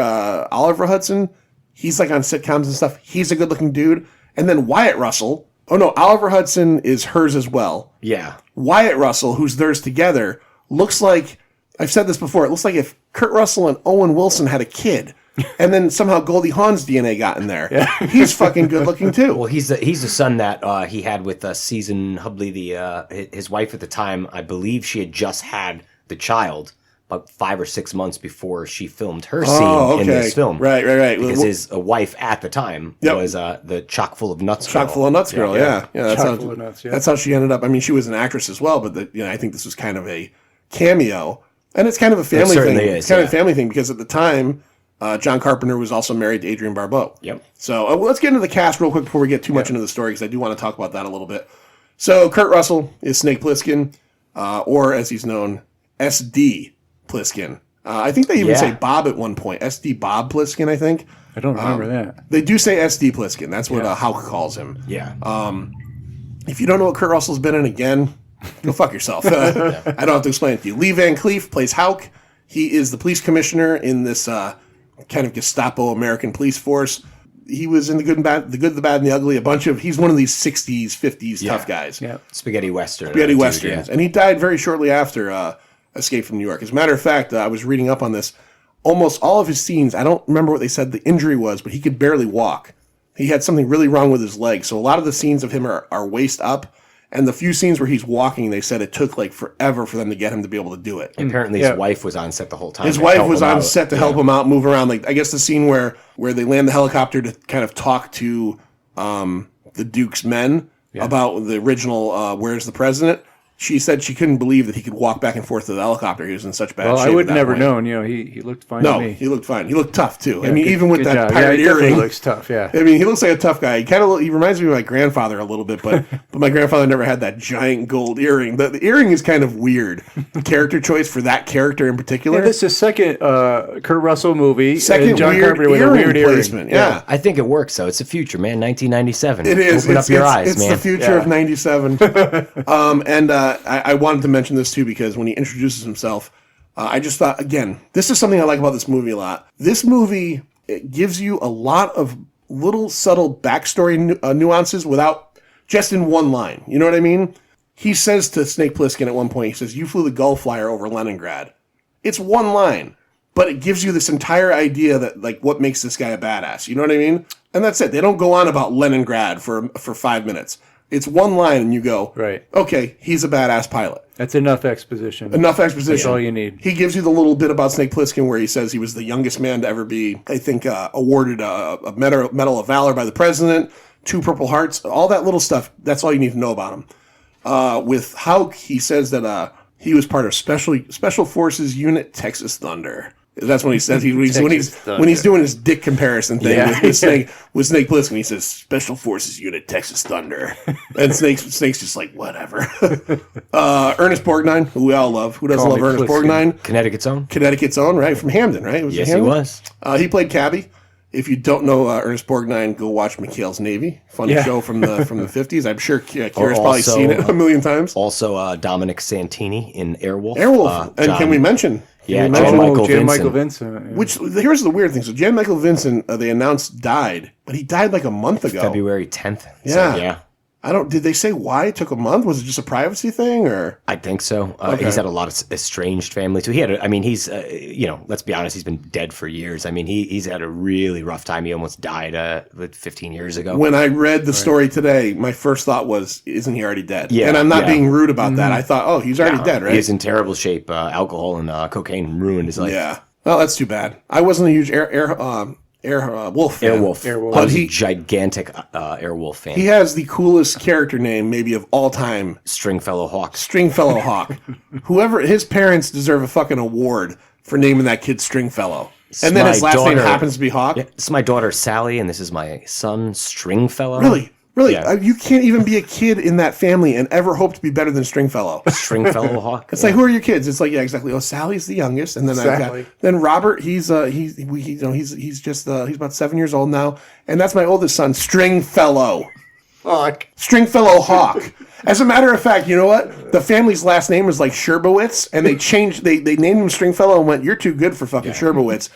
Oliver Hudson. He's like on sitcoms and stuff. He's a good looking dude. And then Wyatt Russell. Oh no, Oliver Hudson is hers as well. Yeah. Wyatt Russell, who's theirs together, looks like, I've said this before, it looks like if Kurt Russell and Owen Wilson had a kid, and then somehow Goldie Hawn's DNA got in there. Yeah. He's fucking good looking too. Well, he's the son that he had with Susan Hubley, his wife at the time. I believe she had just had the child about 5 or 6 months before she filmed her scene in this film. Right. Because his wife at the time was the chock full of nuts girl. Chock full of nuts girl, yeah. That's how she ended up. I mean, she was an actress as well, but I think this was kind of a cameo. And it's kind of a family thing. It's kind of a family thing because at the time, John Carpenter was also married to Adrienne Barbeau. Yep. So let's get into the cast real quick before we get too much into the story because I do want to talk about that a little bit. So Kurt Russell is Snake Plissken, or as he's known, SD Plissken. I think they even say Bob at one point. SD Bob Plissken, I think. I don't remember that. They do say SD Plissken. That's what Houck calls him. Yeah. If you don't know what Kurt Russell's been in again, go fuck yourself. I don't have to explain it to you. Lee Van Cleef plays Houck. He is the police commissioner in this kind of Gestapo American police force. He was in The Good, the Bad, and the Ugly. He's one of these 60s, 50s tough guys. Yeah. Spaghetti Westerns. And he died very shortly after Escape from New York. As a matter of fact, I was reading up on this. Almost all of his scenes, I don't remember what they said the injury was, but he could barely walk. He had something really wrong with his leg. So a lot of the scenes of him are waist up. And the few scenes where he's walking, they said it took like forever for them to get him to be able to do it. Apparently his wife was on set the whole time. His wife was on set to help him out, move around. Like I guess the scene where they land the helicopter to kind of talk to the Duke's men about the original Where's the President. She said she couldn't believe that he could walk back and forth to the helicopter. He was in such bad shape. Well, I would never point. known. He looked fine to me. No, he looked fine. He looked tough too. Yeah, I mean, even with that pirate he earring, looks tough. Yeah. I mean, he looks like a tough guy. He reminds me of my grandfather a little bit, but my grandfather never had that giant gold earring. The earring is kind of weird. Character choice for that character in particular. Yeah, this is the second Kurt Russell movie. Second John weird Carpenter with a weird placement. Yeah. I think it works though. It's the future, man. 1997. It is. Open up your eyes, it's man. It's the future of 97. And I wanted to mention this too because when he introduces himself, I just thought, again, this is something I like about this movie a lot. This movie, it gives you a lot of little subtle backstory nuances without just in one line. You know what I mean? He says to Snake Plissken at one point, he says, "You flew the Gull Flyer over Leningrad." It's one line, but it gives you this entire idea that like what makes this guy a badass. You know what I mean? And that's it. They don't go on about Leningrad for 5 minutes. It's one line and you go, right, okay, he's a badass pilot. That's enough exposition. That's all you need. He gives you the little bit about Snake Plissken where he says he was the youngest man to ever be, I think, awarded a Medal of Valor by the president, 2 Purple Hearts, all that little stuff. That's all you need to know about him. With Houck, he says that he was part of Special Forces Unit Texas Thunder. That's when he says when he's doing his dick comparison thing with Snake Plissken. He says Special Forces Unit Texas Thunder, and Snake's just like whatever. Ernest Borgnine, who we all love. Who doesn't love Ernest Borgnine? Connecticut's own, right from Hamden, right? Yes, he was. He played Cabby. If you don't know Ernest Borgnine, go watch McHale's Navy. Funny show from the 50s. I'm sure Kira's probably seen it a million times. Also, Dominic Santini in Airwolf. And can we mention? Jan Michael Vincent. Which, here's the weird thing. So Jan Michael Vincent, they announced died, but he died like a month ago. February 10th. Yeah. So, yeah. Did they say why it took a month? Was it just a privacy thing, or? I think so. He's had a lot of estranged family too. He's, let's be honest, he's been dead for years. I mean, he's had a really rough time. He almost died 15 years ago. When I read the story today, my first thought was, isn't he already dead? Yeah. And I'm not being rude about that. I thought, he's already dead, right? He's in terrible shape. Alcohol and cocaine ruined his life. Yeah. Well, that's too bad. I wasn't a huge Airwolf fan. Airwolf. I was a gigantic Airwolf fan. He has the coolest character name maybe of all time. Stringfellow Hawk. Stringfellow Hawk. His parents deserve a fucking award for naming that kid Stringfellow. And then his last name happens to be Hawk. Yeah, this is my daughter Sally, and this is my son Stringfellow. Really? Yeah. You can't even be a kid in that family and ever hope to be better than Stringfellow. Stringfellow Hawk. It's like, who are your kids? It's like, yeah, exactly. Oh, Sally's the youngest, and then then Robert. He's about 7 years old now, and that's my oldest son, Stringfellow Hawk. Stringfellow Hawk. As a matter of fact, you know what? The family's last name is like Sherbowitz, and they named him Stringfellow and went, "You're too good for fucking Sherbowitz."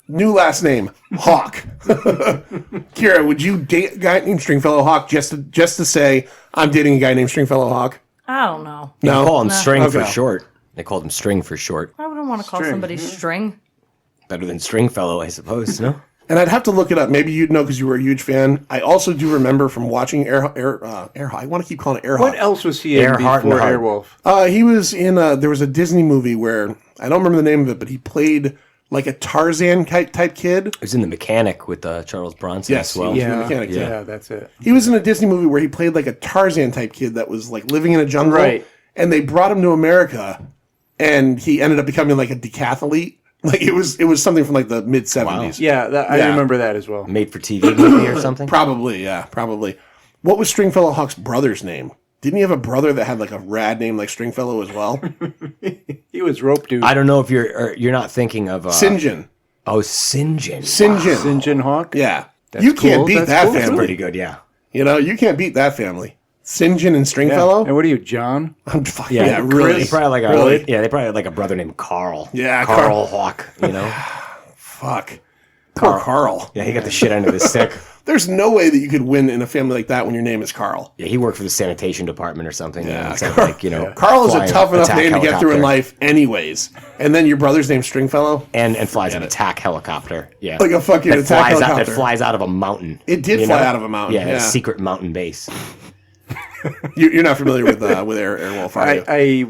New last name, Hawk. Kira, would you date a guy named Stringfellow Hawk just to say, I'm dating a guy named Stringfellow Hawk? I don't know. They call him String for short. They called him String for short. I wouldn't want to call somebody String. Better than Stringfellow, I suppose, no? And I'd have to look it up. Maybe you'd know because you were a huge fan. I also do remember from watching Airhawk. I want to keep calling it Airhawk. What else was he in before Airwolf? He was in, there was a Disney movie where, I don't remember the name of it, but he played like a Tarzan type kid. He was in The Mechanic with Charles Bronson as well. The Mechanic. Yeah, that's it. He was in a Disney movie where he played like a Tarzan type kid that was like living in a jungle. Right. And they brought him to America, and he ended up becoming like a decathlete. Like it was something from like the mid 70s. Wow. Yeah, I remember that as well. Made for TV movie or something? Probably. What was Stringfellow Hawk's brother's name? Didn't he have a brother that had like a rad name like Stringfellow as well? He was Rope Dude. I don't know if you're not thinking of St. John. Oh, St. John. St. John. St. John Hawk. Yeah, That's you can't beat that family. That's pretty good. Yeah, you can't beat that family. St. John and Stringfellow. Yeah. And what are you, John? I'm fucking really. Chris. They probably had like a brother named Carl. Yeah, Carl Hawk. Fuck. Poor Carl. Yeah, he got the shit end of the stick. There's no way that you could win in a family like that when your name is Carl. Yeah, he worked for the sanitation department or something. Yeah, Carl is a tough enough name to get through in life, anyways. And then your brother's name's Stringfellow, and flies an attack helicopter. Yeah, like a fucking attack helicopter. That flies out of a mountain. It did fly out of a mountain. Yeah, a secret mountain base. You're not familiar with Airwolf, are you? I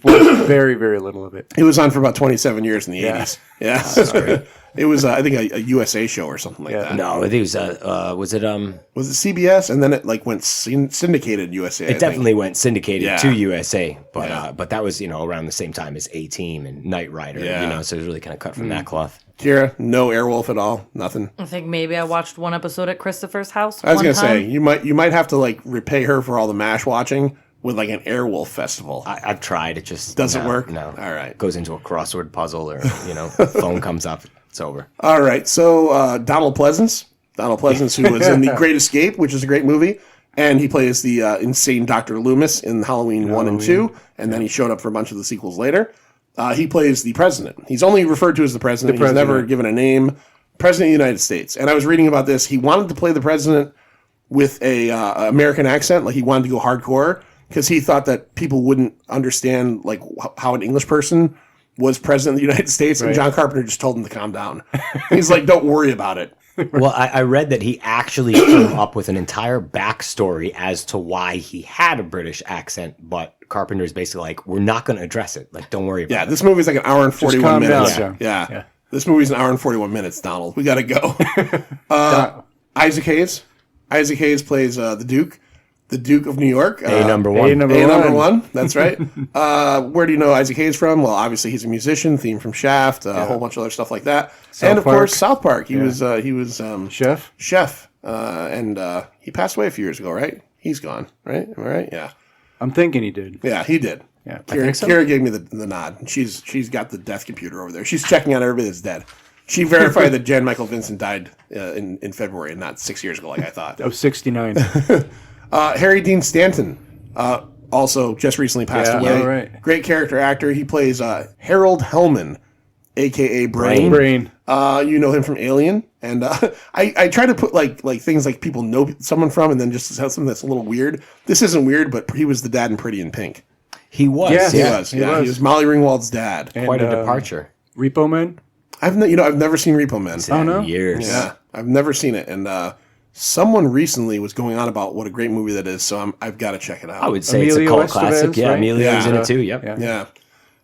watched very, very little of it. It was on for about 27 years in the 80s. Yeah, that's great. It was, I think, a USA show or something like that. No, it was. Was it CBS, and then it like went syndicated USA. It definitely went syndicated to USA, but that was around the same time as A-Team and Knight Rider. So it was really kind of cut from that cloth. Kira, no Airwolf at all, nothing. I think maybe I watched one episode at Christopher's house. I was gonna say you might have to like repay her for all the MASH watching with like an Airwolf festival. I've tried. It just doesn't work. No. All right. Goes into a crossword puzzle, or phone comes up. It's over. All right. So Donald Pleasance, who was in The Great Escape, which is a great movie, and he plays the insane Dr. Loomis in Halloween 1 and 2, and then he showed up for a bunch of the sequels later. He plays the president. He's only referred to as the president. He's never given a name. President of the United States. And I was reading about this. He wanted to play the president with a American accent, like he wanted to go hardcore, because he thought that people wouldn't understand like how an English person was president of the United States, and John Carpenter just told him to calm down. He's like, don't worry about it. Well, I read that he actually came up with an entire backstory as to why he had a British accent, but Carpenter's basically like, we're not going to address it. Like, don't worry about it. Yeah, this movie's like an hour and 41 minutes. Down, yeah. This movie's an hour and 41 minutes, Donald. We got to go. Isaac Hayes. Isaac Hayes plays the Duke. the Duke of New York. A number one. A number A one. number one. That's right. Where do you know Isaac Hayes from? Well, obviously he's a musician. Theme from Shaft. A whole bunch of other stuff like that. And of course South Park. He was chef. And he passed away a few years ago, right? He's gone, right? Am I right? Yeah. I'm thinking he did. Yeah, he did. Yeah, Kira gave me the nod. She's got the death computer over there. She's checking out everybody that's dead. She verified that Jan Michael Vincent died in February and not 6 years ago, like I thought. Of 69. Harry Dean Stanton also just recently passed away. Right. Great character actor. He plays Harold Hellman, a.k.a. Brain. You know him from Alien. And I try to put like things like people know someone from and then just have something that's a little weird. This isn't weird, but he was the dad in Pretty in Pink. He was. Yes. He was. He was Molly Ringwald's dad. And, Quite a departure. Repo Man? I've never seen Repo Man. Oh, no? Years. Yeah, I've never seen it. And someone recently was going on about what a great movie that is, so I've got to check it out. I would say Emilio it's a cult classic. Estevez, Yeah, right? Emilio's in it too. Yep. Yeah.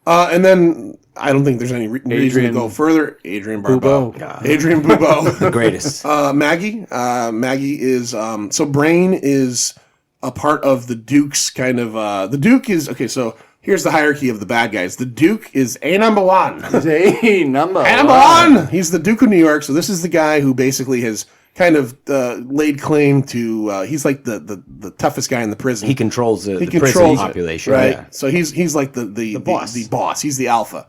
And then I don't think there's any reason to go further. Adrian Barbeau. Adrian Bubo. The greatest. Maggie. Maggie is... so Brain is a part of the Duke's kind of... the Duke is... Okay, so here's the hierarchy of the bad guys. The Duke is A number one. He's A number one! He's the Duke of New York, so this is the guy who basically has kind of laid claim to... he's like the toughest guy in the prison. He controls the prison controls population. right? Yeah. So he's like the boss. The boss. He's the alpha.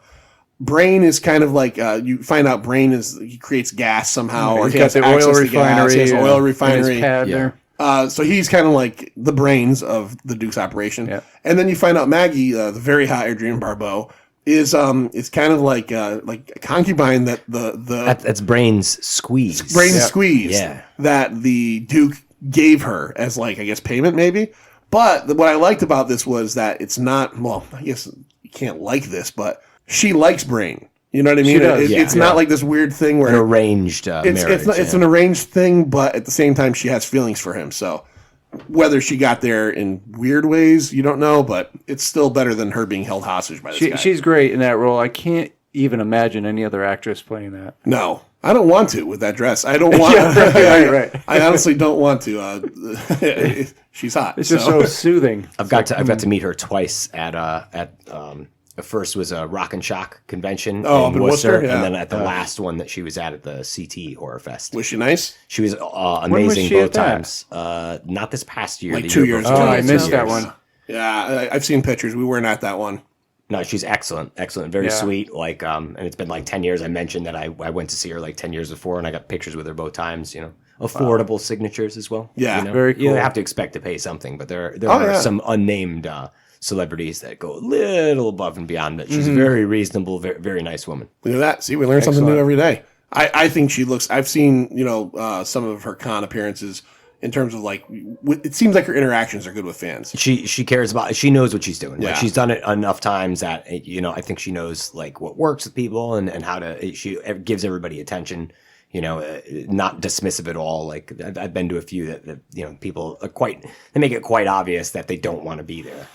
Brain is kind of like you find out Brain he creates gas somehow, or He's he got has the access oil to gas, refinery. he has an oil in refinery. his pad Yeah. there. So he's kind of like the brains of the Duke's operation. Yeah. And then you find out Maggie, the very hot Adrian Barbeau, is kind of like a concubine that That's Brain's squeeze. squeeze Yeah. that the Duke gave her as like, I guess, payment maybe. But what I liked about this was that it's not, well, I guess you can't like this, but she likes Brain. You know what I mean? She does. It's not like this weird thing where An arranged marriage. it's an arranged thing, but at the same time, she has feelings for him. So whether she got there in weird ways, you don't know, but it's still better than her being held hostage by this guy. She's great in that role. I can't even imagine any other actress playing that. No, I don't want to with that dress. I don't want. right. I honestly don't want to. She's hot. It's just so soothing. I've got to meet her twice at first was a Rock and Shock convention up in in Worcester, Worcester, yeah. and then at the last one that she was at the CT Horror Fest. Was she nice? She was was amazing she both at that? times. Not this past year. Like the 2 year years before. ago. I missed that Years. one. Yeah, I've seen pictures. We weren't at that one. No, she's excellent, very Yeah. sweet. Like, and it's been like 10 years. I mentioned that I went to see her like 10 years before, and I got pictures with her both times. You know, affordable signatures as well. Yeah, you know? very You cool. have to expect to pay something, but there are yeah. some unnamed celebrities that go a little above and beyond. But she's very reasonable, very, very nice woman. Look at that. See, we learn something new Excellent. every day. I think she looks. I've seen some of her con appearances in terms of like. It seems like her interactions are good with fans. She cares about. She knows what she's doing. Yeah. Like she's done it enough times that I think she knows like what works with people and how to. She gives everybody attention. Not dismissive at all. Like I've been to a few that people are they make it quite obvious that they don't want to be there.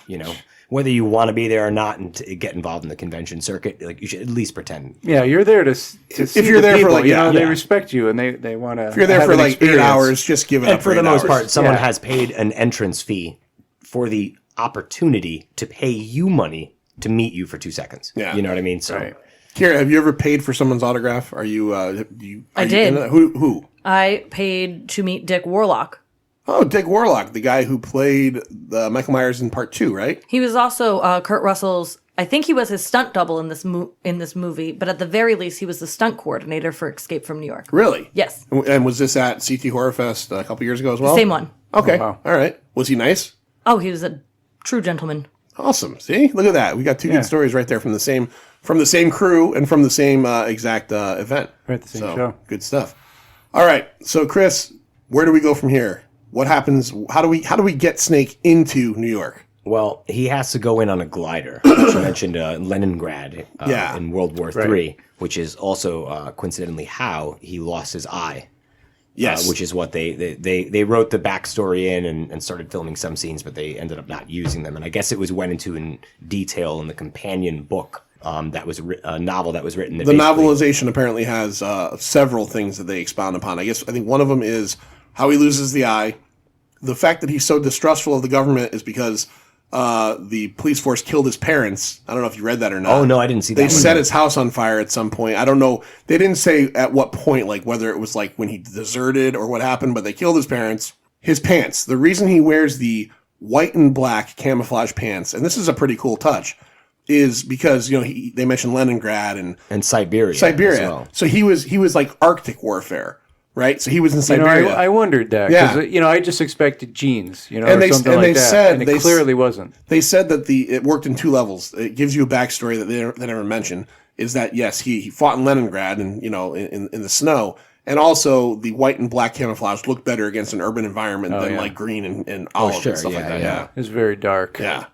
Whether you want to be there or not and to get involved in the convention circuit, like you should at least pretend. Yeah, you're there to see If you're the there for, people, like, they yeah. respect you and they want to. If you're there for like 8 hours, just give it up. And for the 8 most hours. part, someone Yeah. has paid an entrance fee for the opportunity to pay you money to meet you for 2 seconds. Yeah. You know what I mean? So Right. Kira, have you ever paid for somene's autograph? Are you? I did. Who? I paid to meet Dick Warlock. Oh, Dick Warlock, the guy who played Michael Myers in Part 2, right? He was also Kurt Russell's. I think he was his stunt double in this movie, but at the very least, he was the stunt coordinator for Escape from New York. Really? Yes, And was this at CT Horror Fest a couple years ago as well? same one. Okay. Oh, wow. All right. Was he nice? Oh, he was a true gentleman. Awesome. See, look at that. We got two good stories right there from the same crew and from the same exact event. Right, the same show. Good stuff. All right. So, Chris, where do we go from here? What happens? How do we get Snake into New York? Well, he has to go in on a glider. Which you mentioned Leningrad in World War III, which is also coincidentally how he lost his eye. Yes. Which is what they wrote the backstory in and started filming some scenes, but they ended up not using them. And I guess it went into in detail in the companion book that was a novel that was written. The novelization apparently has several things that they expound upon. I think one of them is how he loses the eye. the fact that he's so distrustful of the government is because the police force killed his parents. I don't know if you read that or not. Oh, no, I didn't see that. They set his house on fire at some point. I don't know. They didn't say at what point, like whether it was like when he deserted or what happened, but they killed his parents. His pants. The reason he wears the white and black camouflage pants, and this is a pretty cool touch, is because, they mentioned Leningrad and Siberia. Siberia. As well. So he was like Arctic warfare. Right, so he was in Siberia. I wondered that because I just expected jeans, or something like that, and it clearly wasn't. They said that it worked in two levels. It gives you a backstory that they never mentioned. Is that yes, he fought in Leningrad and in the snow, and also the white and black camouflage looked better against an urban environment than like green and olive and stuff like that. Yeah, it's very dark. Yeah.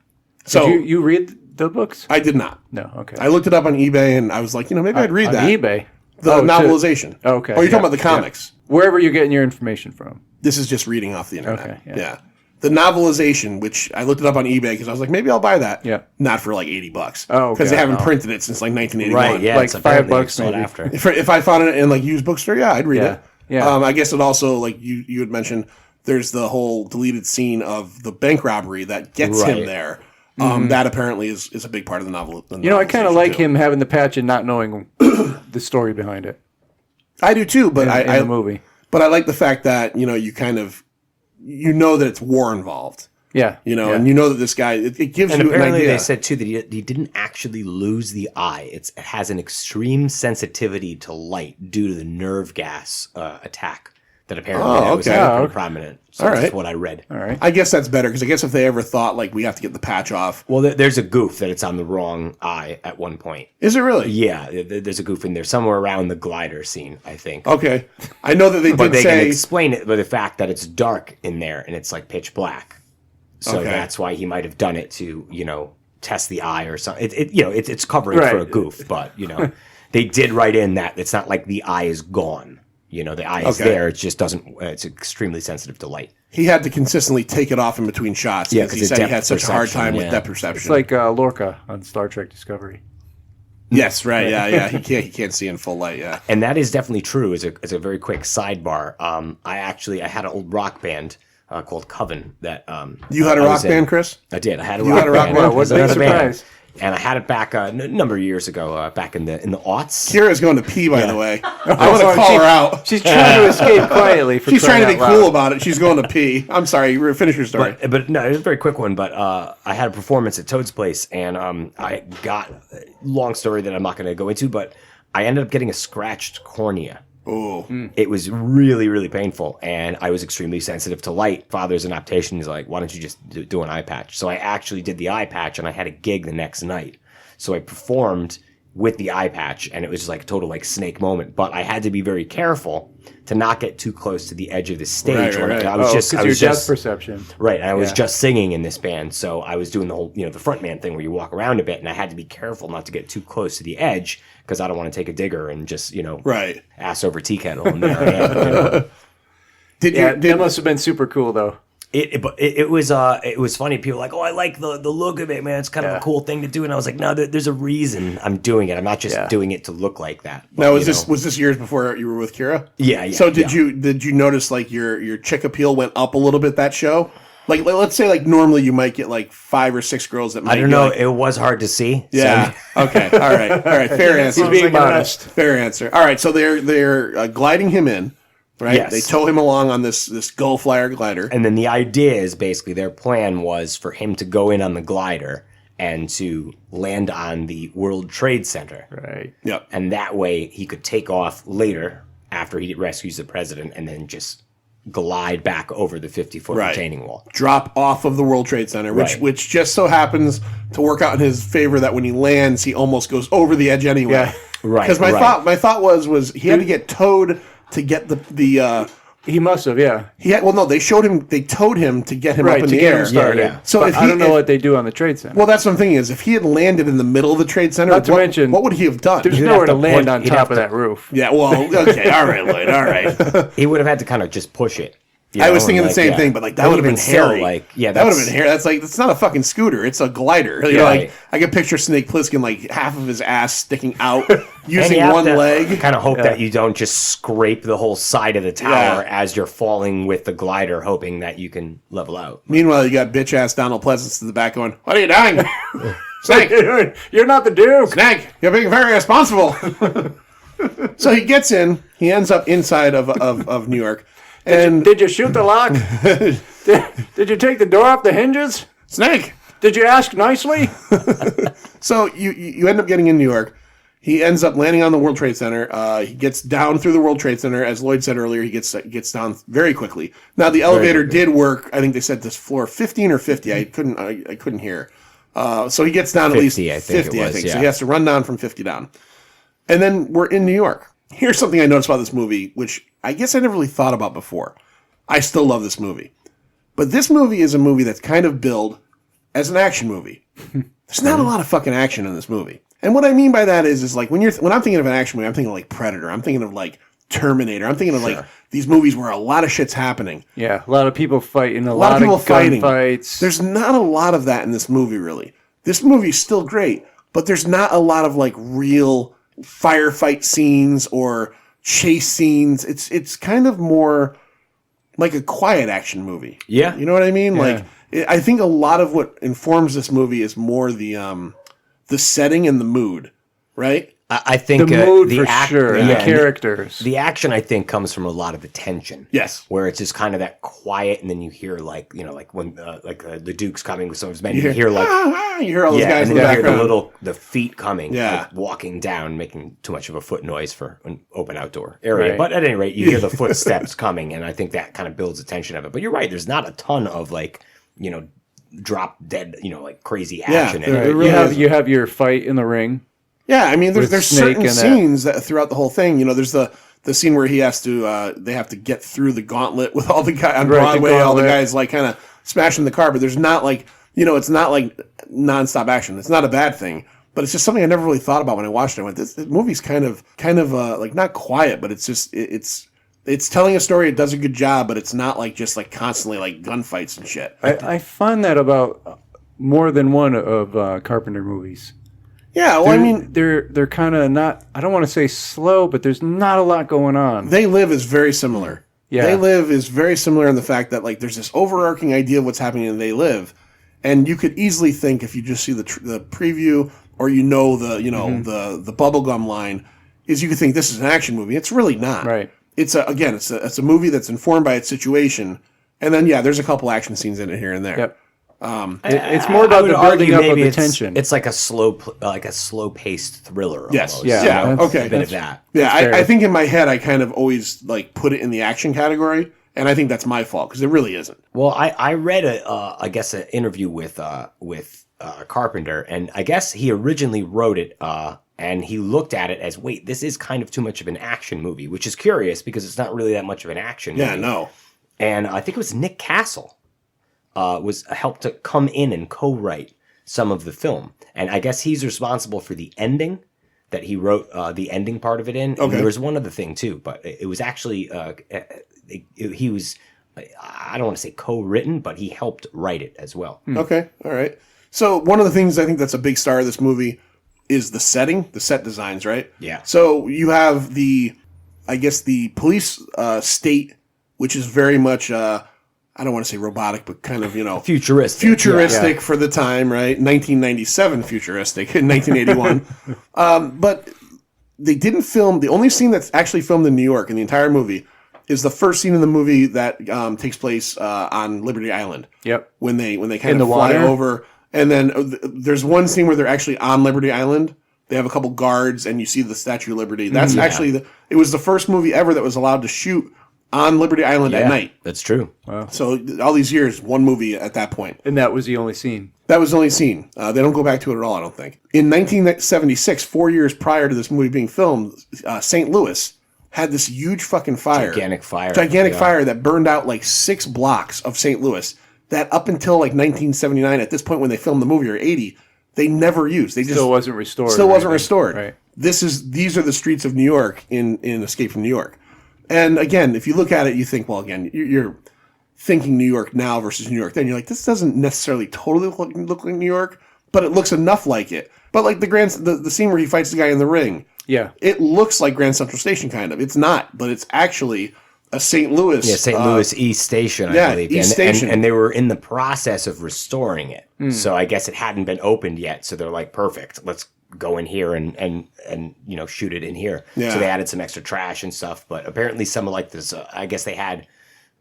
So you read the books? I did not. No. Okay. I looked it up on eBay and I was like, maybe I'd read on that. eBay. The novelization. Okay. Oh, you're talking about the comics. Yeah. Wherever you're getting your information from. This is just reading off the internet. Okay. Yeah. The novelization, which I looked it up on eBay because I was like, maybe I'll buy that. Yeah. Not for like $80. Oh, okay. Because they haven't printed it since like 1981. Right, yeah. Like $5 maybe. After. If I found it in like used bookstore, yeah, I'd read it. Yeah. I guess it also, like you had mentioned, there's the whole deleted scene of the bank robbery that gets him there. That apparently is a big part of the novel. I kind of like him having the patch and not knowing the story behind it. I do too, but in the movie. But I like the fact that you kind of that it's war involved. Yeah, and that this guy it gives and you an apparently idea. they said too that he didn't actually lose the eye. It has an extreme sensitivity to light due to the nerve gas attack that apparently was pretty prominent. So All that's right. what I read. All right. I guess that's better because I guess if they ever thought like we have to get the patch off. Well, there's a goof that it's on the wrong eye at one point. Is it really? Yeah, there's a goof in there somewhere around the glider scene, I think. Okay, I know that they But did they say can explain it by the fact that it's dark in there and it's like pitch black. So Okay. that's why he might have done it to, test the eye or something. It's covering for a goof, but they did write in that it's not like the eye is gone. The eye is there. It just doesn't. It's extremely sensitive to light. he had to consistently take it off in between shots. Yeah, because he said he had such a hard time with depth perception. It's like Lorca on Star Trek Discovery. Yes, right. Yeah. He can't see in full light. Yeah, and that is definitely true. As a very quick sidebar, I had an old rock band called Coven that you had a rock band, Chris? I did. I had a You rock had a rock band. band? What a big surprise! And I had it back a number of years ago, back in the aughts. Kira's going to pee, by the way. I want to call her out. She's trying to escape quietly. She's trying to be cool about it. She's going to pee. I'm sorry. Finish your story. But no, it was a very quick one. But I had a performance at Toad's Place, and I got long story that I'm not going to go into, but I ended up getting a scratched cornea. Oh, It was really, really painful, and I was extremely sensitive to light. Father's an optician. He's like, why don't you just do an eye patch? So I actually did the eye patch, and I had a gig the next night. So I performed with the eye patch, and it was just like a total like snake moment. But I had to be very careful to not get too close to the edge of the stage. Right. I was just your depth perception. Right, and I was just singing in this band, so I was doing the whole, the front man thing where you walk around a bit, and I had to be careful not to get too close to the edge because I don't want to take a digger and just, right. ass over tea kettle. And there I am, That must have been super cool, though. It was funny. People were like, oh, I like the look of it, man. It's kind of a cool thing to do. And I was like, no, there's a reason I'm doing it. I'm not just doing it to look like that. Now, was this years before you were with Kira? Yeah. So did you notice like your chick appeal went up a little bit that show? Like let's say like normally you might get like 5 or 6 girls that might. I don't know. It was hard to see. Yeah. So. Okay. All right. Fair answer. He's being modest. Fair answer. All right. So they're gliding him in. Right, Yes. They tow him along on this Gull Flyer glider, And then the idea is basically their plan was for him to go in on the glider and to land on the World Trade Center. Right. Yep. And that way he could take off later after he rescues the president and then just glide back over the 50-foot retaining wall. Drop off of the World Trade Center, which just so happens to work out in his favor that when he lands, he almost goes over the edge anyway. Yeah. Right. Because my thought was he had to get towed to get the. He must have, yeah. They towed him to get him up in the air. Him started. Yeah. So but I don't know what they do on the Trade Center. Well, that's what I'm thinking is if he had landed in the middle of the Trade Center, Not to mention, what would he have done? There's nowhere to land on top of that roof. Yeah, well, okay, all right, Lloyd, all right. He would have had to kind of just push it. You I know, was thinking and, the same yeah. thing, but like that They would have been even sell, hairy. like, yeah, that would have been hairy. That's not a fucking scooter. It's a glider. You know, Right. like I could picture Snake Plissken like half of his ass sticking out And using you have one to leg. Kind of hope that you don't just scrape the whole side of the tower Yeah. as you're falling with the glider, hoping that you can level out. Meanwhile, you got bitch ass Donald Pleasance in the back going, "What are you doing, Snake? You're not the Duke. Snake, you're being very irresponsible." So he gets in. He ends up inside of New York. And Did you shoot the lock? did you take the door off the hinges? Snake. Did you ask nicely? So you end up getting in New York. He ends up landing on the World Trade Center. He gets down through the World Trade Center. As Lloyd said earlier, he gets down very quickly. Now the elevator did work. I think they said this floor 15 or 50. I couldn't hear. So he gets down 50, at least 50. I think it was, So yeah. he has to run down from 50 down. And then we're in New York. Here's something I noticed about this movie, which I guess I never really thought about before. I still love this movie. But this movie is a movie that's kind of billed as an action movie. There's not a lot of fucking action in this movie. And what I mean by that is like when I'm thinking of an action movie, I'm thinking of like Predator. I'm thinking of like Terminator. I'm thinking of like these movies where a lot of shit's happening. Yeah, a lot of people fighting, a lot of people fighting. gunfights. There's not a lot of that in this movie, really. This movie's still great, but there's not a lot of like real firefight scenes or chase scenes. It's kind of more like a quiet action movie. Yeah. You know what I mean? Yeah. Like I think a lot of what informs this movie is more the setting and the mood, right? I think the mood the for sure, and the characters. The action, I think, comes from a lot of the tension. Yes. Where it's just kind of that quiet, and then you hear like when the Duke's coming with some of his men, you hear like you hear all those guys and in the then you hear background. the feet coming, Yeah. like, walking down, making too much of a foot noise for an open outdoor area. Right. But at any rate, you hear the footsteps coming, and I think that kind of builds the tension of it. But you're right, there's not a ton of like drop dead, like crazy action in there it. really You have your fight in the ring. Yeah, I mean, there's Snake certain and that. scenes that throughout the whole thing. There's the scene where he has to they have to get through the gauntlet with all the guys on Right, the Broadway, all the gauntlet. guys like kind of smashing the car. But there's not like it's not like nonstop action. It's not a bad thing, but it's just something I never really thought about when I watched it. I went, this movie's kind of like not quiet, but it's just it's telling a story. It does a good job, but it's not like just like constantly like gunfights and shit. I find that about more than one of Carpenter movies. Yeah, well, I mean, they're kind of not. I don't want to say slow, but there's not a lot going on. They Live is very similar. Yeah. They Live is very similar in the fact that like there's this overarching idea of what's happening in They Live, and you could easily think if you just see the preview or the the bubblegum line, is you could think this is an action movie. It's really not. Right. It's a movie that's informed by its situation, and then there's a couple action scenes in it here and there. Yep. It's more about I would the building argue up of maybe the it's, tension. It's like a slow-paced thriller. Yes. Almost, Yeah. you know? Okay. A bit of that. Yeah, fair. I think in my head I kind of always like put it in the action category, and I think that's my fault because it really isn't. Well, I read an interview with Carpenter, and I guess he originally wrote it, and he looked at it as, wait, this is kind of too much of an action movie, which is curious because it's not really that much of an action movie. Yeah, no. And I think it was Nick Castle was helped to come in and co-write some of the film, and I guess he's responsible for the ending that he wrote the ending part of it in. And Okay. there was one other thing too, but it was actually he was, I don't want to say co-written, but he helped write it as well. Okay, all right. So one of the things I think that's a big star of this movie is the setting, the set designs, right? Yeah. So you have the police state, which is very much I don't want to say robotic, but kind of Futuristic. for the time, right? 1997 futuristic in 1981. But they didn't film. The only scene that's actually filmed in New York in the entire movie is the first scene in the movie that takes place on Liberty Island. Yep. When they kind In of the fly water? over, and then there's one scene where they're actually on Liberty Island. They have a couple guards, and you see the Statue of Liberty. That's actually it was the first movie ever that was allowed to shoot on Liberty Island at night. That's true. So all these years, one movie at that point. And that was the only scene. That was the only scene. They don't go back to it at all, I don't think. In 1976, 4 years prior to this movie being filmed, St. Louis had this huge fucking fire. Gigantic fire. Fire that burned out like 6 blocks of St. Louis that up until like 1979, at this point when they filmed the movie, or 80, they never used. They just Still wasn't restored. Still wasn't restored. Right. These are the streets of New York in Escape from New York. And again, if you look at it, you think, well, again, thinking New York now versus New York then. You're like, this doesn't necessarily totally look like New York, but it looks enough like it. But like the scene where he fights the guy in the ring, Yeah. it looks like Grand Central Station kind of. It's not, but it's actually a St. Louis. Yeah, St. Louis East Station, I believe. East Station. And they were in the process of restoring it. So I guess it hadn't been opened yet. So they're like, perfect. Let's go in here and shoot it in here. Yeah. So they added some extra trash and stuff. But apparently some of like this, I guess they had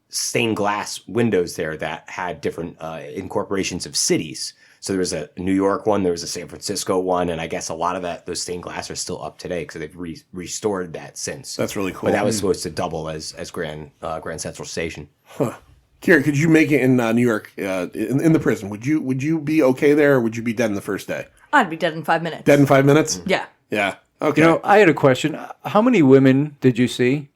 stained glass windows there that had different incorporations of cities. So there was a New York one, there was a San Francisco one, and I guess a lot of those stained glass are still up today because they've restored that since. That's really cool. But that was supposed to double as Grand Central Station. Huh. Kira, could you make it in New York in the prison? Would you be okay there, or would you be dead in the first day? I'd be dead in 5 minutes. Dead in 5 minutes? Yeah. Yeah. Okay. I had a question. How many women did you see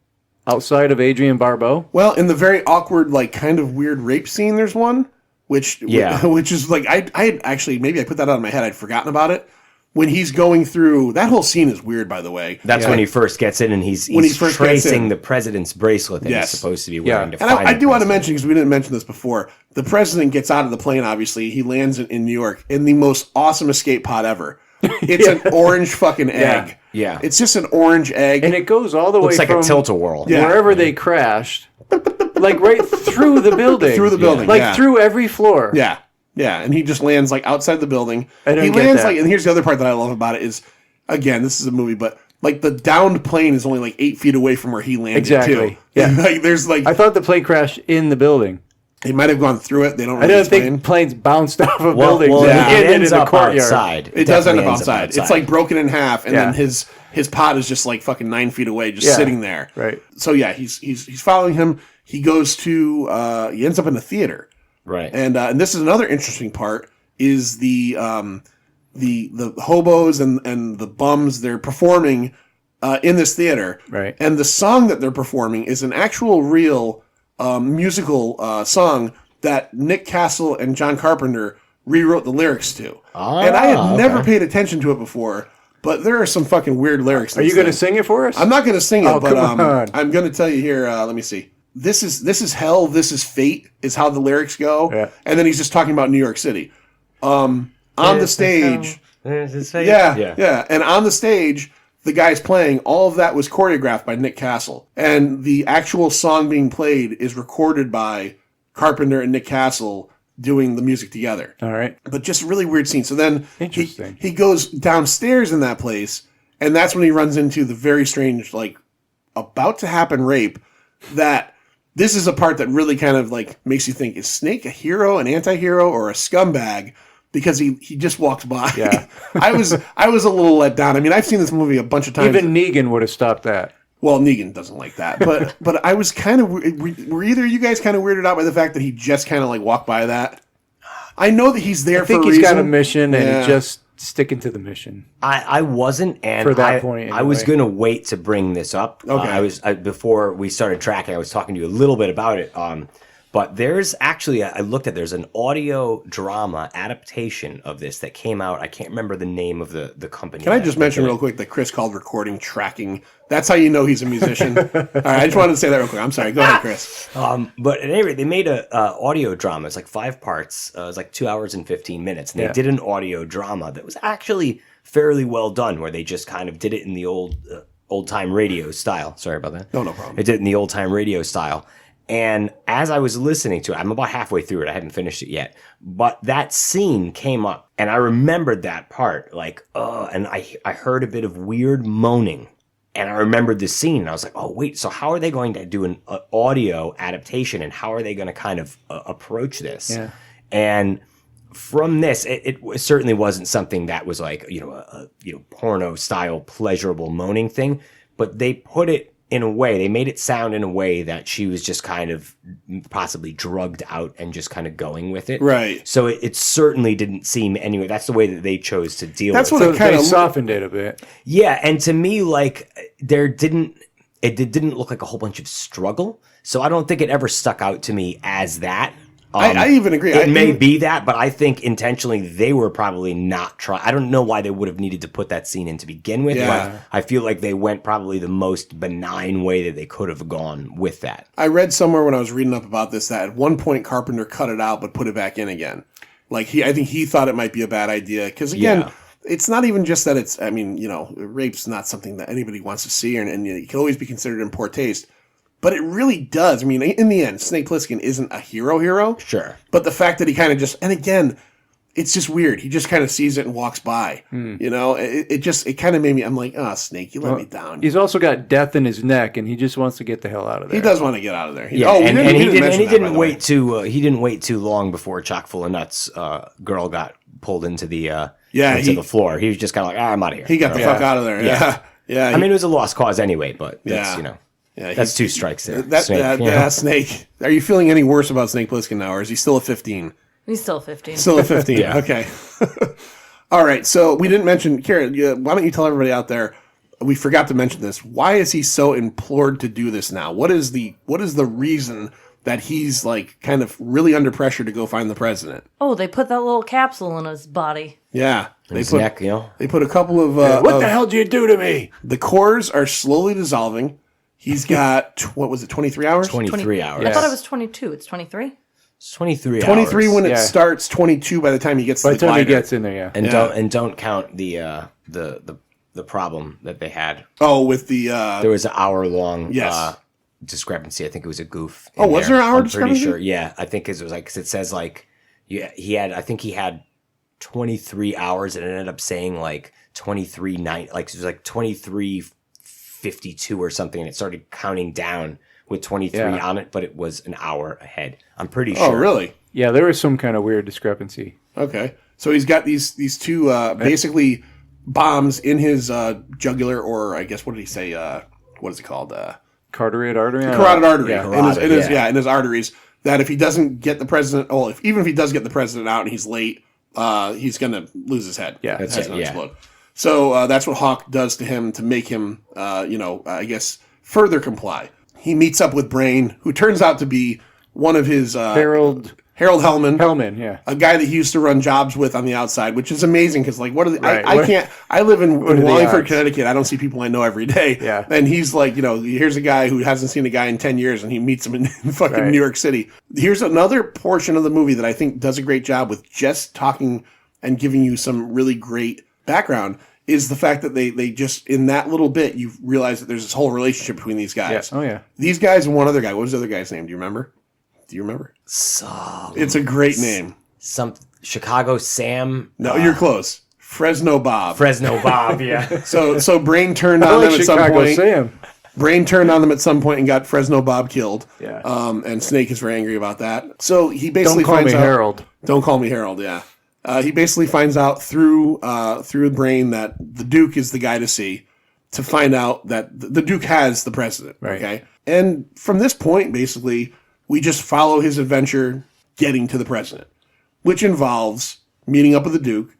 outside of Adrienne Barbeau? Well, in the very awkward, like kind of weird rape scene, there's one. Which is like I had actually, maybe I put that out of my head. I'd forgotten about it. When he's going through that whole scene is weird, by the way. That's when he first gets in, and he's tracing the president's bracelet that he's supposed to be wearing to and find I do want to mention, because we didn't mention this before, the president gets out of the plane. Obviously, he lands in New York in the most awesome escape pod ever. It's an orange fucking egg. Yeah. It's just an orange egg, and it goes all the Looks way like from a tilt-a-whirl. wherever they crashed. Like right through the building. Through the building, Like through every floor. Yeah. Yeah, and he just lands like outside the building. I don't he get lands that. like, and here's the other part that I love about it is, again, this is a movie, but like the downed plane is only like 8 feet away from where he landed Exactly. too. Yeah. Like there's like I thought the plane crashed in the building. they might have gone through it. They don't. I Really didn't explain. think planes bounced off of Well, buildings it and ended ends in the up courtyard. outside. It does end up definitely outside. ends It's like broken in half, and then his pod is just like fucking 9 feet away, just sitting there. Right. So yeah, he's following him. He goes to he ends up in a theater. Right. And this is another interesting part is the hobos and the bums, they're performing in this theater. Right. And the song that they're performing is an actual real musical song that Nick Castle and John Carpenter rewrote the lyrics to. And I had never paid attention to it before, but there are some fucking weird lyrics. Are you going to sing it for us? I'm not going to sing it, but come on. I'm going to tell you here. Let me see. This is hell. This is fate. Is how the lyrics go. Yeah. And then he's just talking about New York City. On the stage. Yeah. And on the stage, the guy's playing. All of that was choreographed by Nick Castle, and the actual song being played is recorded by Carpenter and Nick Castle doing the music together. All right. But just a really weird scene. So then Interesting. he goes downstairs in that place, and that's when he runs into the very strange, like, about to happen rape. That this is a part that really kind of like makes you think, is Snake a hero, an anti-hero, or a scumbag? Because he just walks by. Yeah. I was a little let down. I mean, I've seen this movie a bunch of times. Even Negan would have stopped that. Well, Negan doesn't like that, but I was kind of. Were either of you guys kind of weirded out by the fact that he just kind of like walked by that? I know that he's there. I think for a he's reason. got a mission, and he's just sticking to the mission. I wasn't, and For that point, I was anyway. going to wait to bring this up. Okay. Before we started tracking, I was talking to you a little bit about it. But there's actually, I looked at, there's an audio drama adaptation of this that came out. I can't remember the name of the company. Can I just mention real quick that Chris called recording tracking? That's how you know he's a musician. All right, I just wanted to say that real quick. I'm sorry. Go ahead, Chris. But at any rate, they made a audio drama. It's like 5 parts. It was like 2 hours and 15 minutes. And they did an audio drama that was actually fairly well done, where they just kind of did it in the old time radio style. Sorry about that. No problem. They did it in the old time radio style. And as I was listening to it, I'm about halfway through it. I haven't finished it yet. But that scene came up, and I remembered that part. Like, and I heard a bit of weird moaning. And I remembered the scene, and I was like, oh, wait, so how are they going to do an audio adaptation, and how are they going to kind of approach this? Yeah. And from this, it certainly wasn't something that was like, a porno-style pleasurable moaning thing, but they put it in a way, they made it sound in a way that she was just kind of possibly drugged out and just kind of going with it. Right. So it certainly didn't seem anyway. That's the way that they chose to deal That's with what it. it kind They of softened it a bit. Yeah, and to me, like, it didn't look like a whole bunch of struggle. So I don't think it ever stuck out to me as that. I even agree. It may be that, but I think intentionally they were probably not trying. I don't know why they would have needed to put that scene in to begin with, but I feel like they went probably the most benign way that they could have gone with that. I read somewhere when I was reading up about this that at one point Carpenter cut it out but put it back in again. Like I think he thought it might be a bad idea because again, it's not even just that it's. I mean, rape's not something that anybody wants to see, and it can always be considered in poor taste. But it really does. I mean, in the end, Snake Plissken isn't a hero. Sure. But the fact that he kind of just, and again, it's just weird. He just kind of sees it and walks by. It kind of made me, I'm like, oh, Snake, you let me down. He's also got death in his neck, and he just wants to get the hell out of there. He does want to get out of there. He didn't wait too long before Chock full of nuts girl got pulled into the the floor. He was just kind of like, I'm out of here. He got the fuck out of there. Yeah. I mean, it was a lost cause anyway, but that's, that's 2 strikes there. Snake. Are you feeling any worse about Snake Plissken now, or is he still a 15? He's still 15. Still a 15. Okay. All right. So we didn't mention, Karen, why don't you tell everybody out there, we forgot to mention this. Why is he so implored to do this now? What is the reason that he's like kind of really under pressure to go find the president? Oh, they put that little capsule in his body. Yeah. His neck, They put a couple of... what the hell did you do to me? The cores are slowly dissolving. He's got, 23 hours? 23 hours. I thought it was 22. It's 23? It's 23 hours. 23 when it starts, 22 by the time he gets to the glider. By the time he gets in there, And don't count the problem that they had. Oh, with the... there was an hour-long discrepancy. I think it was a goof. Was there an hour discrepancy? Pretty sure. Yeah, I think it was like, because it says like, he had 23 hours and it ended up saying like 23 night, like it was like 23:52 or something, and it started counting down with 23 on it, but it was an hour ahead. I'm pretty sure. Oh, really? Yeah, there was some kind of weird discrepancy. Okay. So he's got these two basically bombs in his jugular, or I guess, what did he say? What is it called? Carotid artery? Carotid artery. In his arteries. That if he doesn't get the president, even if he does get the president out and he's late, he's going to lose his head. Yeah. That's it. Explode. So that's what Hawk does to him to make him, I guess, further comply. He meets up with Brain, who turns out to be one of his... Harold Hellman. Yeah. A guy that he used to run jobs with on the outside, which is amazing because, like, what are the... I live in Wallingford, Connecticut. I don't see people I know every day. Yeah. And he's like, here's a guy who hasn't seen a guy in 10 years, and he meets him in fucking New York City. Here's another portion of the movie that I think does a great job with just talking and giving you some really great background, is the fact that they just, in that little bit, you realize that there's this whole relationship between these guys. Yeah. Oh, yeah. These guys and one other guy. What was the other guy's name? Do you remember? It's a great name. Some Chicago Sam. No, you're close. Fresno Bob. Yeah. So Brain turned on them at some point. Sam. Brain turned on them at some point and got Fresno Bob killed. Yeah. And Snake is very angry about that. So he basically Don't call me Harold. Don't call me Harold, yeah. He basically finds out through Brain that the Duke is the guy to see, to find out that the Duke has the president. Right. Okay. And from this point, basically, we just follow his adventure getting to the president, which involves meeting up with the Duke.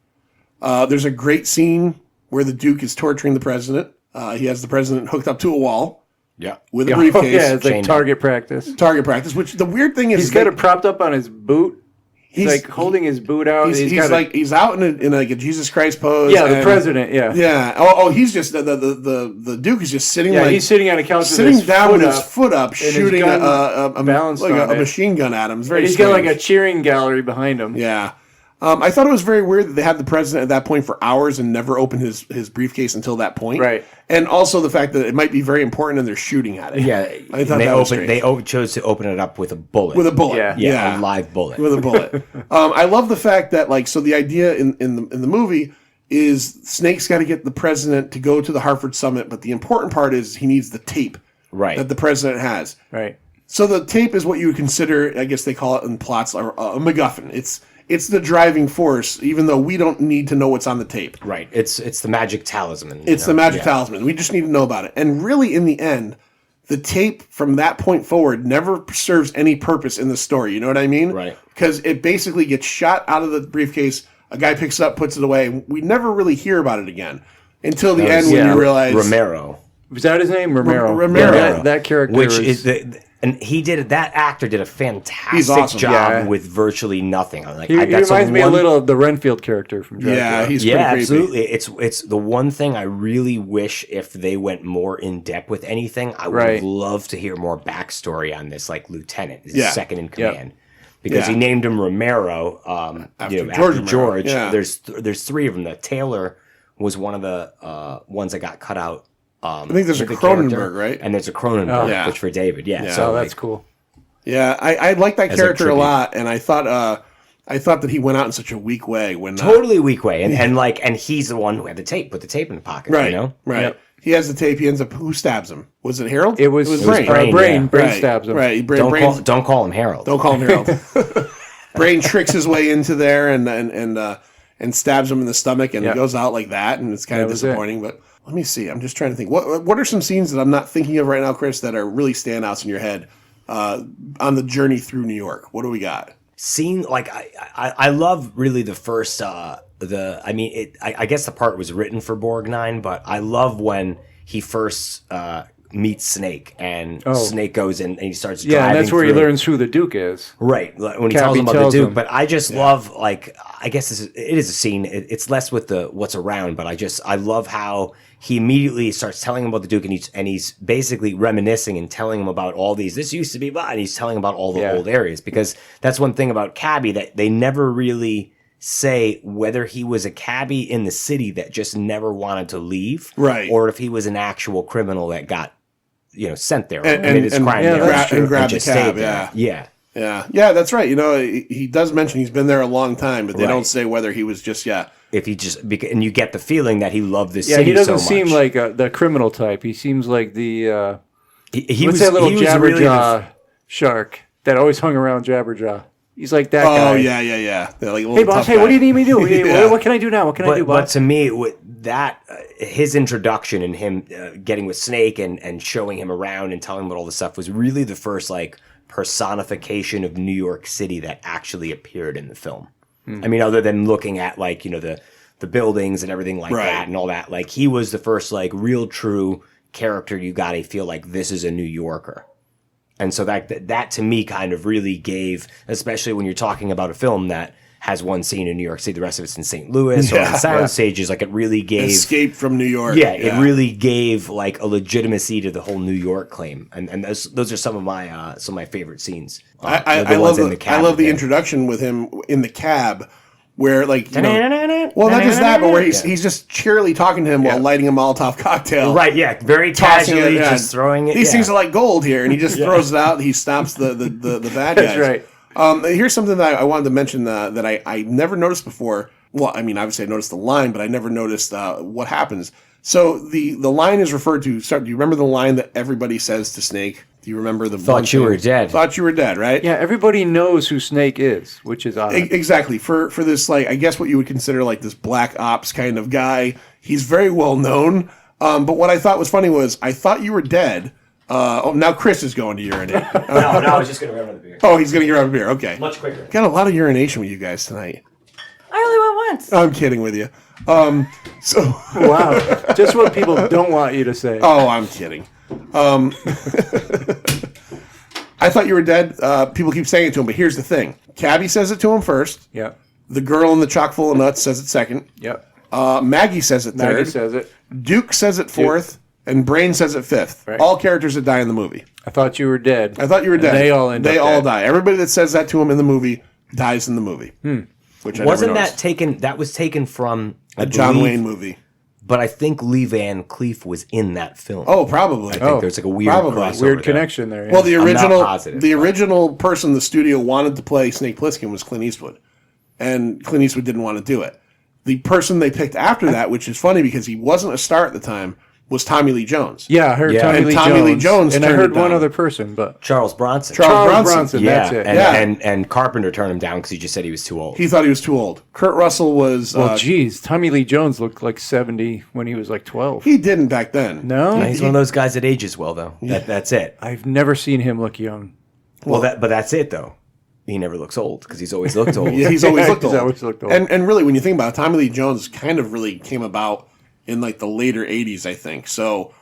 There's a great scene where the Duke is torturing the president. He has the president hooked up to a wall. Yeah. With a briefcase. Yeah, it's like target practice. Target practice, which the weird thing is... He's got it propped up on his boot. He's like holding his boot out. He's out in like a Jesus Christ pose. Yeah, the president. Yeah. Yeah. Oh, he's just the Duke is just sitting. Yeah, like, he's sitting on a couch, sitting down with his foot up, shooting a machine gun at him. It's very. He's got like a cheering gallery behind him. Yeah. I thought it was very weird that they had the president at that point for hours and never opened his briefcase until that point. Right. And also the fact that it might be very important and they're shooting at it. Yeah. I thought that was strange. They chose to open it up with a bullet. With a bullet. Yeah. A live bullet. With a bullet. I love the fact that, like, so the idea in the movie is Snake's got to get the president to go to the Hartford summit, but the important part is he needs the tape that the president has. Right. So the tape is what you would consider, I guess they call it in plots, a MacGuffin. It's the driving force, even though we don't need to know what's on the tape. Right. It's the magic talisman. It's the magic talisman. We just need to know about it. And really, in the end, the tape from that point forward never serves any purpose in the story. You know what I mean? Right. Because it basically gets shot out of the briefcase. A guy picks it up, puts it away. And we never really hear about it again until the end when you realize... Romero. Was that his name? Romero. Romero. That character Which is And that actor did a fantastic He's awesome. job Yeah. with virtually nothing. Like, He reminds me a little of the Renfield character from Dracula. Yeah, he's pretty creepy. absolutely. It's the one thing I really wish if they went more in depth with anything. I would have loved to hear more backstory on this, like Lieutenant, his second in command, because he named him Romero after George. Yeah. There's 3 of them. The Taylor was one of the ones that got cut out. I think there's a the Cronenberg, character, right? And there's a Cronenberg, which for David. Yeah. So that's cool. Yeah, I like that As a character a tribute. lot, and I thought that he went out in such a weak way when Totally weak way, and he's the one who had the tape, put the tape in the pocket, right, you know? right. Yep. He has the tape. He ends up. Who stabs him? Was it Harold? It was Brain. Brain, Brain yeah. stabs him. Right. Don't call him Harold. Don't call him Harold. Brain tricks his way into there and stabs him in the stomach, and he goes out like that, and it's kind of disappointing. But let me see. I'm just trying to think. What are some scenes that I'm not thinking of right now, Chris, that are really standouts in your head on the journey through New York? What do we got? Scene like I love really the first I guess the part was written for Borgnine, but I love when he first meets Snake and Snake goes in and he starts driving. Yeah, and that's where he through. learns who the Duke is. Right, when he tells him about the Duke. But I just love, like, I guess it is a scene. It's less with the what's around, but I love how he immediately starts telling him about the Duke, and he's basically reminiscing and telling him about all these. This used to be blah, and he's telling him about all the old areas, because that's one thing about Cabby that they never really say whether he was a cabbie in the city that just never wanted to leave, right, or if he was an actual criminal that got sent there and committed his crime there and grabbed a just cab. stayed there. Yeah. That's right. He does mention he's been there a long time, but they don't say whether he was just if he just and you get the feeling that he loved this Yeah, city he doesn't so seem much. like the criminal type. He seems like the he what's was that little he was Jabberjaw really shark that always hung around Jabberjaw. He's like that Oh guy. yeah. They're like a little Hey boss, tough what guy. do you need me to do? Yeah. What can I do now? What can I do, but boss? to me, with that his introduction and him getting with Snake and showing him around and telling him about all this stuff was really the first like personification of New York City that actually appeared in the film. I mean, other than looking at like the buildings and everything like that and all that, like he was the first like real true character you got to feel like this is a New Yorker. And so that to me kind of really gave, especially when you're talking about a film that has one scene in New York City, the rest of it's in St. Louis or on sound stages, like it really gave Escape from New York. Yeah, it really gave like a legitimacy to the whole New York claim, and those are some of my favorite scenes. I love the introduction with him in the cab, where like well, not just that, but where he's just cheerily talking to him while lighting a Molotov cocktail. Right, yeah, very casually just throwing it. These things are like gold here, and he just throws it out. And he stops the bad guys. That's right. Here's something that I wanted to mention that I never noticed before. Well, I mean, obviously I noticed the line, but I never noticed what happens. So the line is referred to. Do you remember the line that everybody says to Snake? Do you remember the thought you were dead? Thought you were dead, right? Yeah, everybody knows who Snake is, which is odd. Exactly. For this, like, I guess what you would consider like this black ops kind of guy. He's very well known. But what I thought was funny was I thought you were dead. Now Chris is going to urinate. No, I was just going to grab another beer. Oh, he's going to grab a beer. Okay. Much quicker. Got a lot of urination with you guys tonight. I only went once. I'm kidding with you. So Wow. Just what people don't want you to say. Oh, I'm kidding. I thought you were dead. People keep saying it to him, but here's the thing. Cabby says it to him first. Yep. The girl in the chock full of nuts says it second. Yep. Maggie says it third. Maggie says it. Duke says it fourth. And Brain says it fifth. Right. All characters that die in the movie. I thought you were dead. I thought you were dead. They all end up They all dead. die. Everybody that says that to him in the movie dies in the movie. Which I Wasn't never that noticed. taken? That was taken from A John Wayne movie? But I think Lee Van Cleef was in that film. Oh, probably. I think there's like a weird probably. crossover Weird there. connection there. Yeah. Well, the I'm not original, positive, the but- original person the studio wanted to play Snake Plissken was Clint Eastwood, and Clint Eastwood didn't want to do it. The person they picked after that, which is funny because he wasn't a star at the time, was Tommy Lee Jones. Yeah, I heard Yeah. Tommy And Lee Tommy Jones. Lee Jones and I turned heard it one down. other person, but Charles Bronson. Charles Bronson, yeah, that's it. and Carpenter turned him down because he just said he was too old. He thought he was too old. Kurt Russell was. Well, geez, Tommy Lee Jones looked like 70 when he was like 12. He didn't back then. No? Yeah, he's one of those guys that ages well, though. That's it. I've never seen him look young. But that's it, though. He never looks old because he's always looked old. Yeah, he's always looked He's old. always looked old. And really, when you think about it, Tommy Lee Jones kind of really came about in like the later '80s, I think. So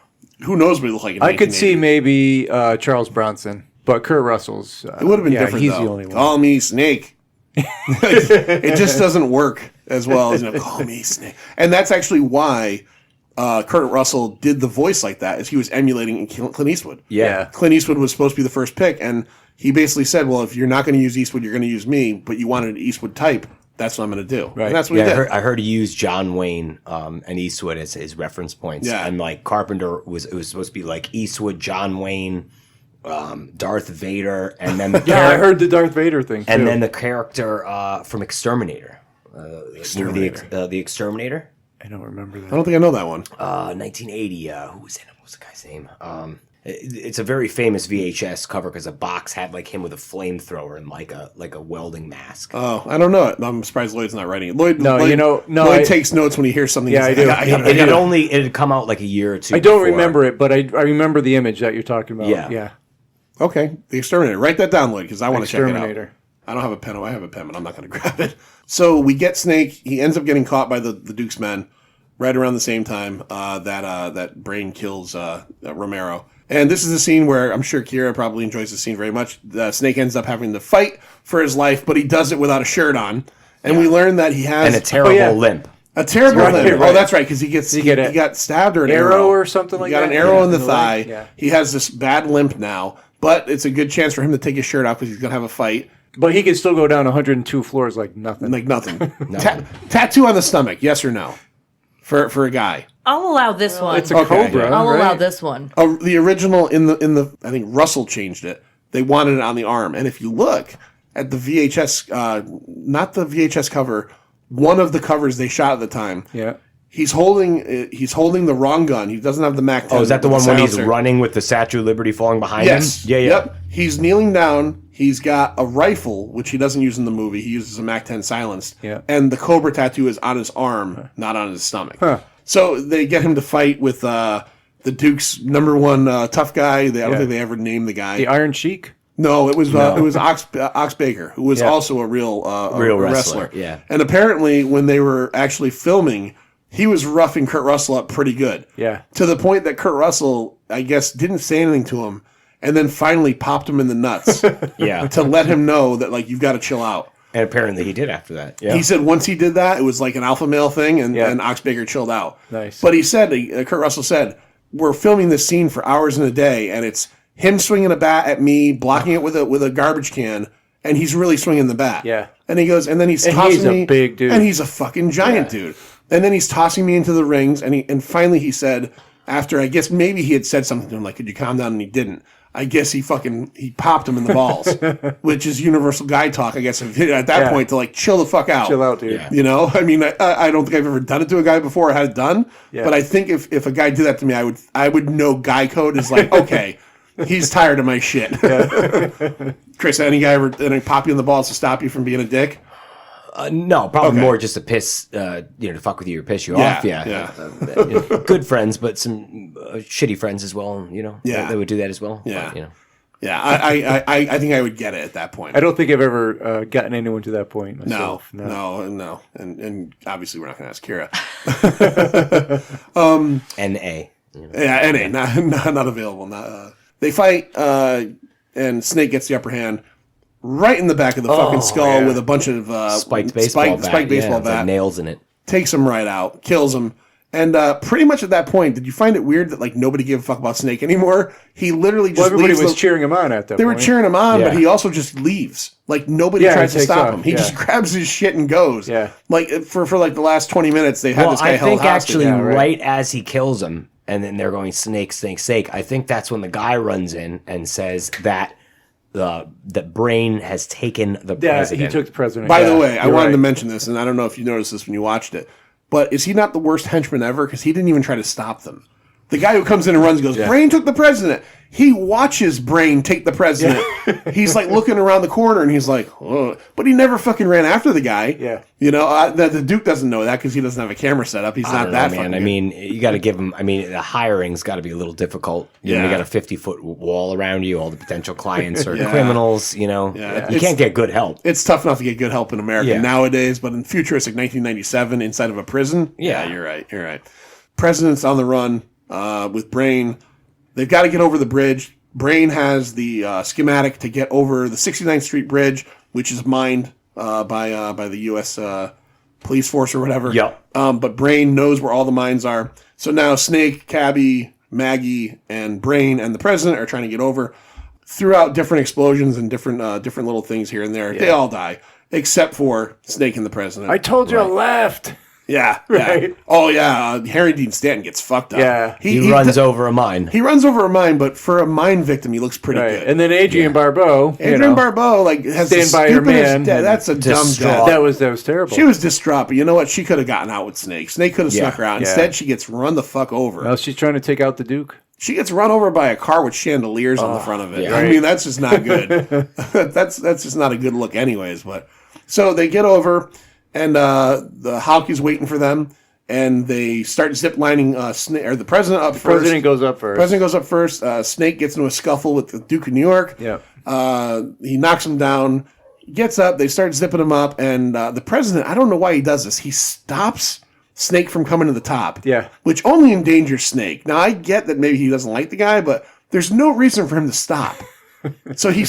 who knows what he looked like in I could see 1980. maybe Charles Bronson. But Kurt Russell's... It would have been different, he's though. the only one. Call me Snake. It just doesn't work as well as, call me Snake. And that's actually why Kurt Russell did the voice like that, is he was emulating Clint Eastwood. Yeah. Clint Eastwood was supposed to be the first pick, and he basically said, well, if you're not going to use Eastwood, you're going to use me, but you wanted an Eastwood type, that's what I'm going to do. Right. And that's what he did. I heard he used John Wayne and Eastwood as his reference points. Yeah. And like Carpenter was supposed to be like Eastwood, John Wayne, Darth Vader, and then I heard the Darth Vader thing too. and then the character from Exterminator. The Exterminator. I don't remember that. I don't think I know that one. 1980. Who was in it? What was the guy's name? It's a very famous VHS cover because a box had like him with a flamethrower and like a welding mask. Oh, I don't know it. I'm surprised Lloyd's not writing it. Lloyd takes notes when he hears something. Yeah, I do. It had come out like a year or two. I don't before. remember it, but I remember the image that you're talking about. Yeah. Okay, The Exterminator. Write that down, Lloyd, because I want to check it out. Exterminator. I don't have a pen. I have a pen, but I'm not going to grab it. So we get Snake. He ends up getting caught by the Duke's men right around the same time that Brain kills Romero. And this is a scene where I'm sure Kira probably enjoys the scene very much. Snake ends up having to fight for his life, but he does it without a shirt on. And we learn that he has... And a terrible limp. A terrible limp. Right. Oh, that's right, because he got stabbed or an arrow or something like that. He got an arrow in the thigh. Yeah. He has this bad limp now, but it's a good chance for him to take his shirt off because he's going to have a fight. But he can still go down 102 floors like nothing. Like nothing. Tattoo on the stomach, yes or no? For a guy. I'll allow this one. It's a cobra. I'll right? allow this one. The original in the I think Russell changed it. They wanted it on the arm, and if you look at the VHS, not the VHS cover, one of the covers they shot at the time. Yeah. He's holding the wrong gun. He doesn't have the MAC-10. Oh, is that the one when he's silencer. running with the Statue of Liberty falling behind Yes. him? Yeah. Yep. He's kneeling down. He's got a rifle, which he doesn't use in the movie. He uses a MAC-10 silenced. Yeah. And the Cobra tattoo is on his arm, not on his stomach. Huh. So they get him to fight with the Duke's number one tough guy. I don't think they ever named the guy. The Iron Sheik? No, it was Ox Baker, who was also a real wrestler. Yeah. And apparently, when they were actually filming, he was roughing Kurt Russell up pretty good. Yeah. To the point that Kurt Russell, I guess, didn't say anything to him, and then finally popped him in the nuts. Yeah. To let him know that you've got to chill out. And apparently he did after that. Yeah. He said once he did that, it was like an alpha male thing, and Ox Baker chilled out. Nice. But he said, Kurt Russell said, we're filming this scene for hours in a day, and it's him swinging a bat at me, blocking it with a garbage can, and he's really swinging the bat. Yeah. And he goes, and then he's tossing me. He's a big dude. And he's a fucking giant dude. And then he's tossing me into the rings, and finally he said, after I guess maybe he had said something to him, like, could you calm down? And he didn't. I guess he popped him in the balls, which is universal guy talk, I guess, at that point, to chill the fuck out. Chill out, dude. Yeah. You know, I mean, I don't think I've ever done it to a guy before or had it done, but I think if a guy did that to me, I would know guy code is like, okay, he's tired of my shit. Chris, any guy ever pop you in the balls to stop you from being a dick? No, probably more just to piss, to fuck with you or piss you off. Yeah. Good friends, but some shitty friends as well. They would do that as well. Yeah. But, Yeah, I think I would get it at that point. I don't think I've ever gotten anyone to that point myself. No. And obviously we're not going to ask Kira. N.A. Yeah, N.A. Not available. They fight, and Snake gets the upper hand right in the back of the fucking skull with a bunch of spiked baseball bat. Like nails in it. Takes him right out, kills him. And pretty much at that point, did you find it weird that nobody gave a fuck about Snake anymore? He literally just everybody leaves was cheering him on at that point. They were cheering him on, but he also just leaves. Nobody tries to stop him. He just grabs his shit and goes. Yeah. For the last 20 minutes, they had this guy held hostage. Actually, right as he kills him, and then they're going Snake, Snake, Snake, I think that's when the guy runs in and says that that Brain has taken the president. He took the president. By the way, I wanted to mention this, and I don't know if you noticed this when you watched it, but is he not the worst henchman ever? Because he didn't even try to stop them. The guy who comes in and runs goes, Brain took the president. He watches Brain take the president. He's looking around the corner and he's like, oh. But he never fucking ran after the guy. Yeah. The Duke doesn't know that because he doesn't have a camera set up. He's not that fucking man. I mean, you got to give him, the hiring's got to be a little difficult. You got a 50-foot wall around you. All the potential clients are criminals, You can't get good help. It's tough enough to get good help in America nowadays, but in futuristic 1997 inside of a prison, you're right. President's on the run with Brain. They've got to get over the bridge. Brain has the schematic to get over the 69th Street Bridge, which is mined by the U.S. Police Force or whatever. Yep. But Brain knows where all the mines are. So now Snake, Cabby, Maggie, and Brain and the President are trying to get over. Throughout different explosions and different little things here and there, they all die except for Snake and the President. I told you I left. Yeah, Right. yeah. Oh, yeah. Harry Dean Stanton gets fucked up. Yeah. He runs over a mine. He runs over a mine, but for a mine victim, he looks pretty good. And then Adrienne Barbeau. Adrienne Barbeau, like, has Stand the by her stupidest man death. and That's a dumb distraught. death. That was terrible. She was distraught, but you know what? She could have gotten out with Snake. Snake could have snuck her out. Instead, she gets run the fuck over. Well, she's trying to take out the Duke. She gets run over by a car with chandeliers on the front of it. yeah. I mean, that's just not good. that's just not a good look, anyways. But so they get over, and the Hawkeyes waiting for them, and they start ziplining the President up first. President goes up first. President goes up first. Snake gets into a scuffle with the Duke of New York. Yeah. He knocks him down. Gets up. They start zipping him up, and the President, I don't know why he does this. He stops Snake from coming to the top. Yeah. Which only endangers Snake. Now, I get that maybe he doesn't like the guy, but there's no reason for him to stop. So he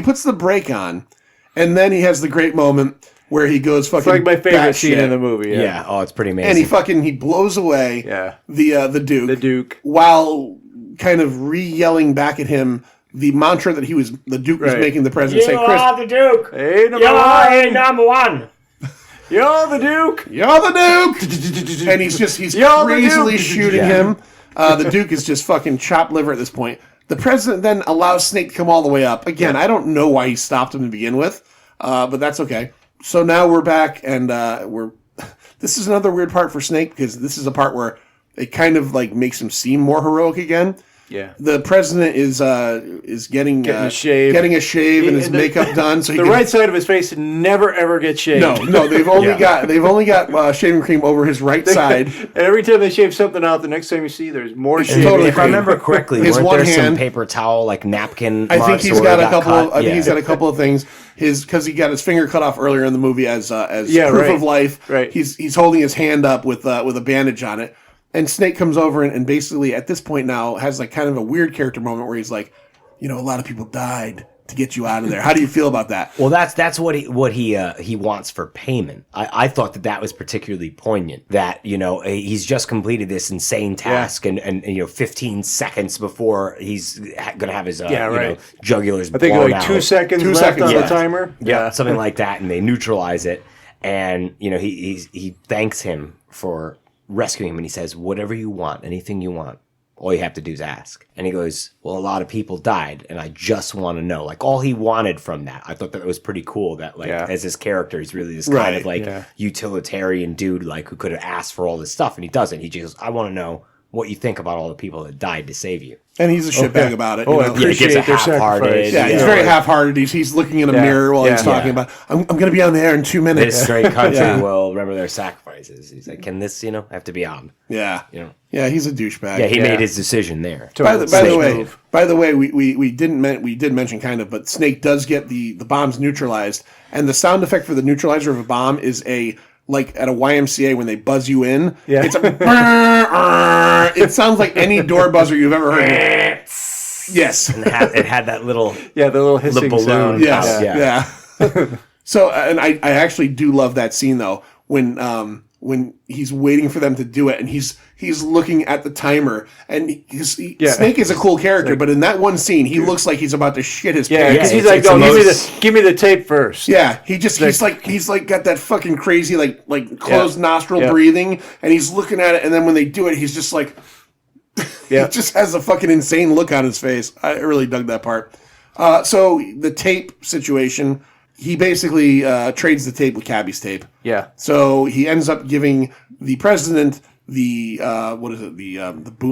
puts the brake on, and then he has the great moment where he goes fucking. It's like my favorite scene batshit. in the movie. Yeah. Oh, it's pretty amazing. And he blows away the Duke. The Duke. While kind of re-yelling back at him the mantra that the Duke was making the President say, Chris. the Duke. Hey, number one. You're the Duke. You're the Duke. And he's crazily shooting him. The Duke is just fucking chopped liver at this point. The President then allows Snake to come all the way up. Again, I don't know why he stopped him to begin with, but that's okay. So now we're back, and this is another weird part for Snake, because this is a part where it kind of like makes him seem more heroic again. Yeah. The President is getting a shave, and his makeup done. So the right side of his face never ever gets shaved. No, they've only got shaving cream over his right side. And every time they shave something out, the next time you see, there's more shaving. Totally If I remember correctly, his weren't one there hand, some paper towel, like napkin? I think marks he's where got it a couple. cut? I think he's got a couple of things. Because he got his finger cut off earlier in the movie as proof of life. Right. He's holding his hand up with a bandage on it. And Snake comes over and basically at this point now has like kind of a weird character moment where he's like, a lot of people died to get you out of there. How do you feel about that? Well, that's what he wants for payment. I thought that was particularly poignant. That he's just completed this insane task, and 15 seconds before he's going to have his jugulars. I think blown like out. 2 seconds left on the timer. Yeah, something like that, and they neutralize it. And he thanks him for rescuing him, and he says, "Whatever you want, anything you want. All you have to do is ask." And he goes, "Well, a lot of people died, and I just want to know." Like, all he wanted from that. I thought that was pretty cool that, like, as his character, he's really this kind of, like, utilitarian dude, like, who could have asked for all this stuff, and he doesn't. He just goes, "I want to know what you think about all the people that died to save you." And he's a shitbag about it. I appreciate gives a their half-hearted. sacrifice. Yeah, he's very half-hearted. He's looking in a mirror while he's talking about, I'm going to be on the air in 2 minutes. This great country will remember their sacrifices. He's like, can this, have to be on? Yeah. Yeah, he's a douchebag. Yeah, he made his decision there. By the way, we did mention kind of, but Snake does get the bombs neutralized, and the sound effect for the neutralizer of a bomb is like at a YMCA when they buzz you in. Yeah. It's it sounds like any door buzzer you've ever heard. Yes. And it had that little the little hissing balloon. sound. Yes. Yeah. So, and I actually do love that scene though when he's waiting for them to do it, and he's looking at the timer, and Snake is a cool character, but in that one scene, he looks like he's about to shit his pants. Yeah, because he's like, give me the tape first. Yeah, he's like got that fucking crazy like closed nostril breathing, and he's looking at it, and then when they do it, he's just like, he just has a fucking insane look on his face. I really dug that part. So the tape situation. He basically trades the tape with Cabby's tape. Yeah. So he ends up giving the President the what is it?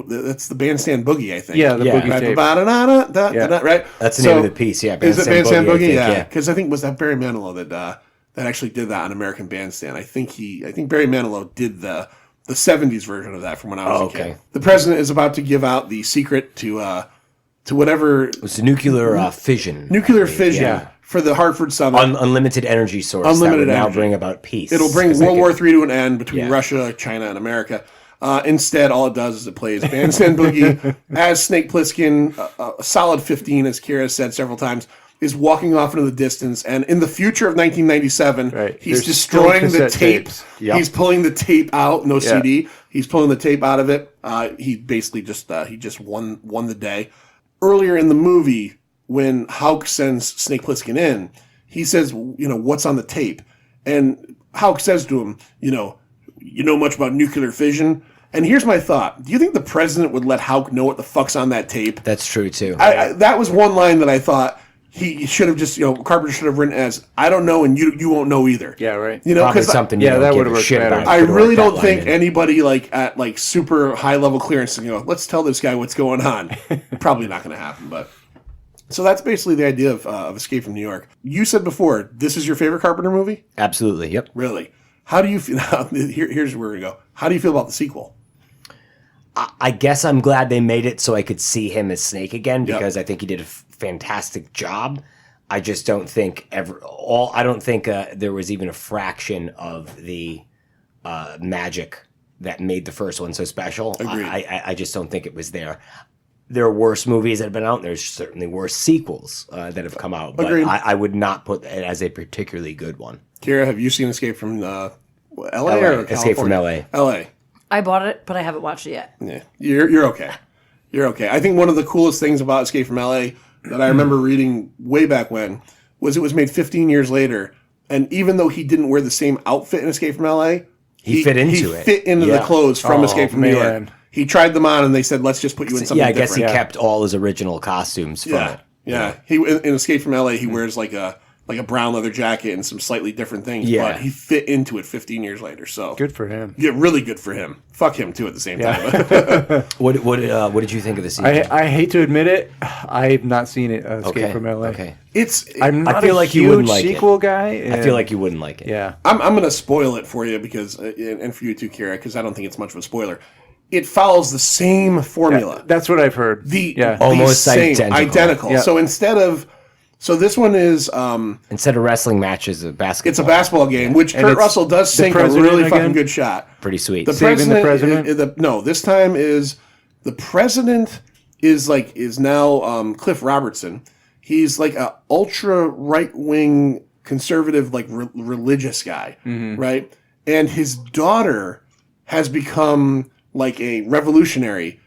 That's the Bandstand Boogie, I think. Yeah, the Boogie tape. Right. That's the name of the piece. Yeah. Is it Bandstand Boogie? Yeah. Because I think was that Barry Manilow that actually did that on American Bandstand. I think Barry Manilow did the 70s version of that from when I was a kid. The President is about to give out the secret to whatever. It was nuclear fission. Nuclear fission. Yeah. For the Hartford Summit. Unlimited energy source Unlimited that would now energy. bring about peace. It'll bring World War III to an end between Russia, China, and America. Instead, all it does is it plays Bandstand Boogie as Snake Plissken, a solid 15, as Kira said several times, is walking off into the distance. And in the future of 1997, he's There's destroying still the cassette tape. tapes. Yep. He's pulling the tape out, no CD. He's pulling the tape out of it. He basically just won the day. Earlier in the movie, when Hauk sends Snake Plissken in, he says, what's on the tape? And Hauk says to him, you know much about nuclear fission? And here's my thought. Do you think the president would let Hauk know what the fuck's on that tape? That's true, too. That was one line that I thought he should have just, Carpenter should have written as, I don't know and you won't know either. Yeah, right. Probably something you that don't would give have a worked shit better. about. I Could've really worked that don't line think in. anybody at super high level clearance, let's tell this guy what's going on. Probably not going to happen, but. So that's basically the idea of Escape from New York. You said before, this is your favorite Carpenter movie? Absolutely, yep. Really? How do you feel? Here's where we're going to go. How do you feel about the sequel? I guess I'm glad they made it so I could see him as Snake again, because I think he did a fantastic job. I just don't think I don't think there was even a fraction of the magic that made the first one so special. Agreed. I just don't think it was there. There are worse movies that have been out. There's certainly worse sequels that have come out. But Agreed. I would not put it as a particularly good one. Kira, have you seen Escape from LA or California? Escape from LA. LA. I bought it, but I haven't watched it yet. Yeah, you're okay. You're okay. I think one of the coolest things about Escape from LA that I remember reading way back when was it was made 15 years later, and even though he didn't wear the same outfit in Escape from LA, he fit into the clothes from Escape from New York. He tried them on, and they said, "Let's just put you in something." Yeah, I guess different. he kept all his original costumes from it. Yeah. He in Escape from LA, he wears like a brown leather jacket and some slightly different things. Yeah. But he fit into it 15 years later. So Good for him. Yeah, really good for him. Fuck him too at the same time. What did you think of the sequel? I hate to admit it, I've not seen it. Escape from LA. Okay. I'm not I feel a like huge you wouldn't like sequel it. guy. I feel like you wouldn't like it. Yeah. I'm going to spoil it for you because, and for you too, Kira, because I don't think it's much of a spoiler. It follows the same formula. That's what I've heard. Almost identical. Yeah. So this one is instead of wrestling matches, a basketball. It's a basketball game, which Kurt Russell does sink a really fucking good shot. Pretty sweet. Saving the president. No, this time is the president is now Cliff Robertson. He's like a ultra right wing conservative, like religious guy, right? And his daughter has become like a revolutionary.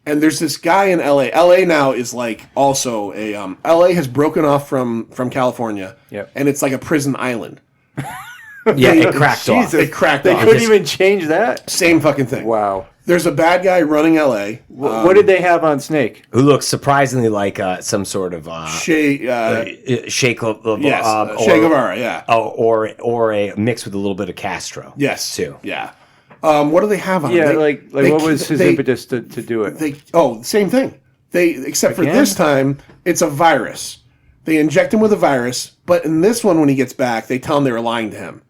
And there's this guy in LA. LA now is like also a LA has broken off from California. Yep. And it's like a prison island. It cracked off. It cracked They off. couldn't even change that. Same fucking thing. Wow. There's a bad guy running LA. What did they have on Snake? Who looks surprisingly like some sort of Che Guevara, yeah. or a mix with a little bit of Castro. Yes. Too. Yeah. What do they have on? Yeah, what was his impetus to do it? Same thing. Except for Again? this time, it's a virus. They inject him with a virus, but in this one, when he gets back, they tell him they were lying to him,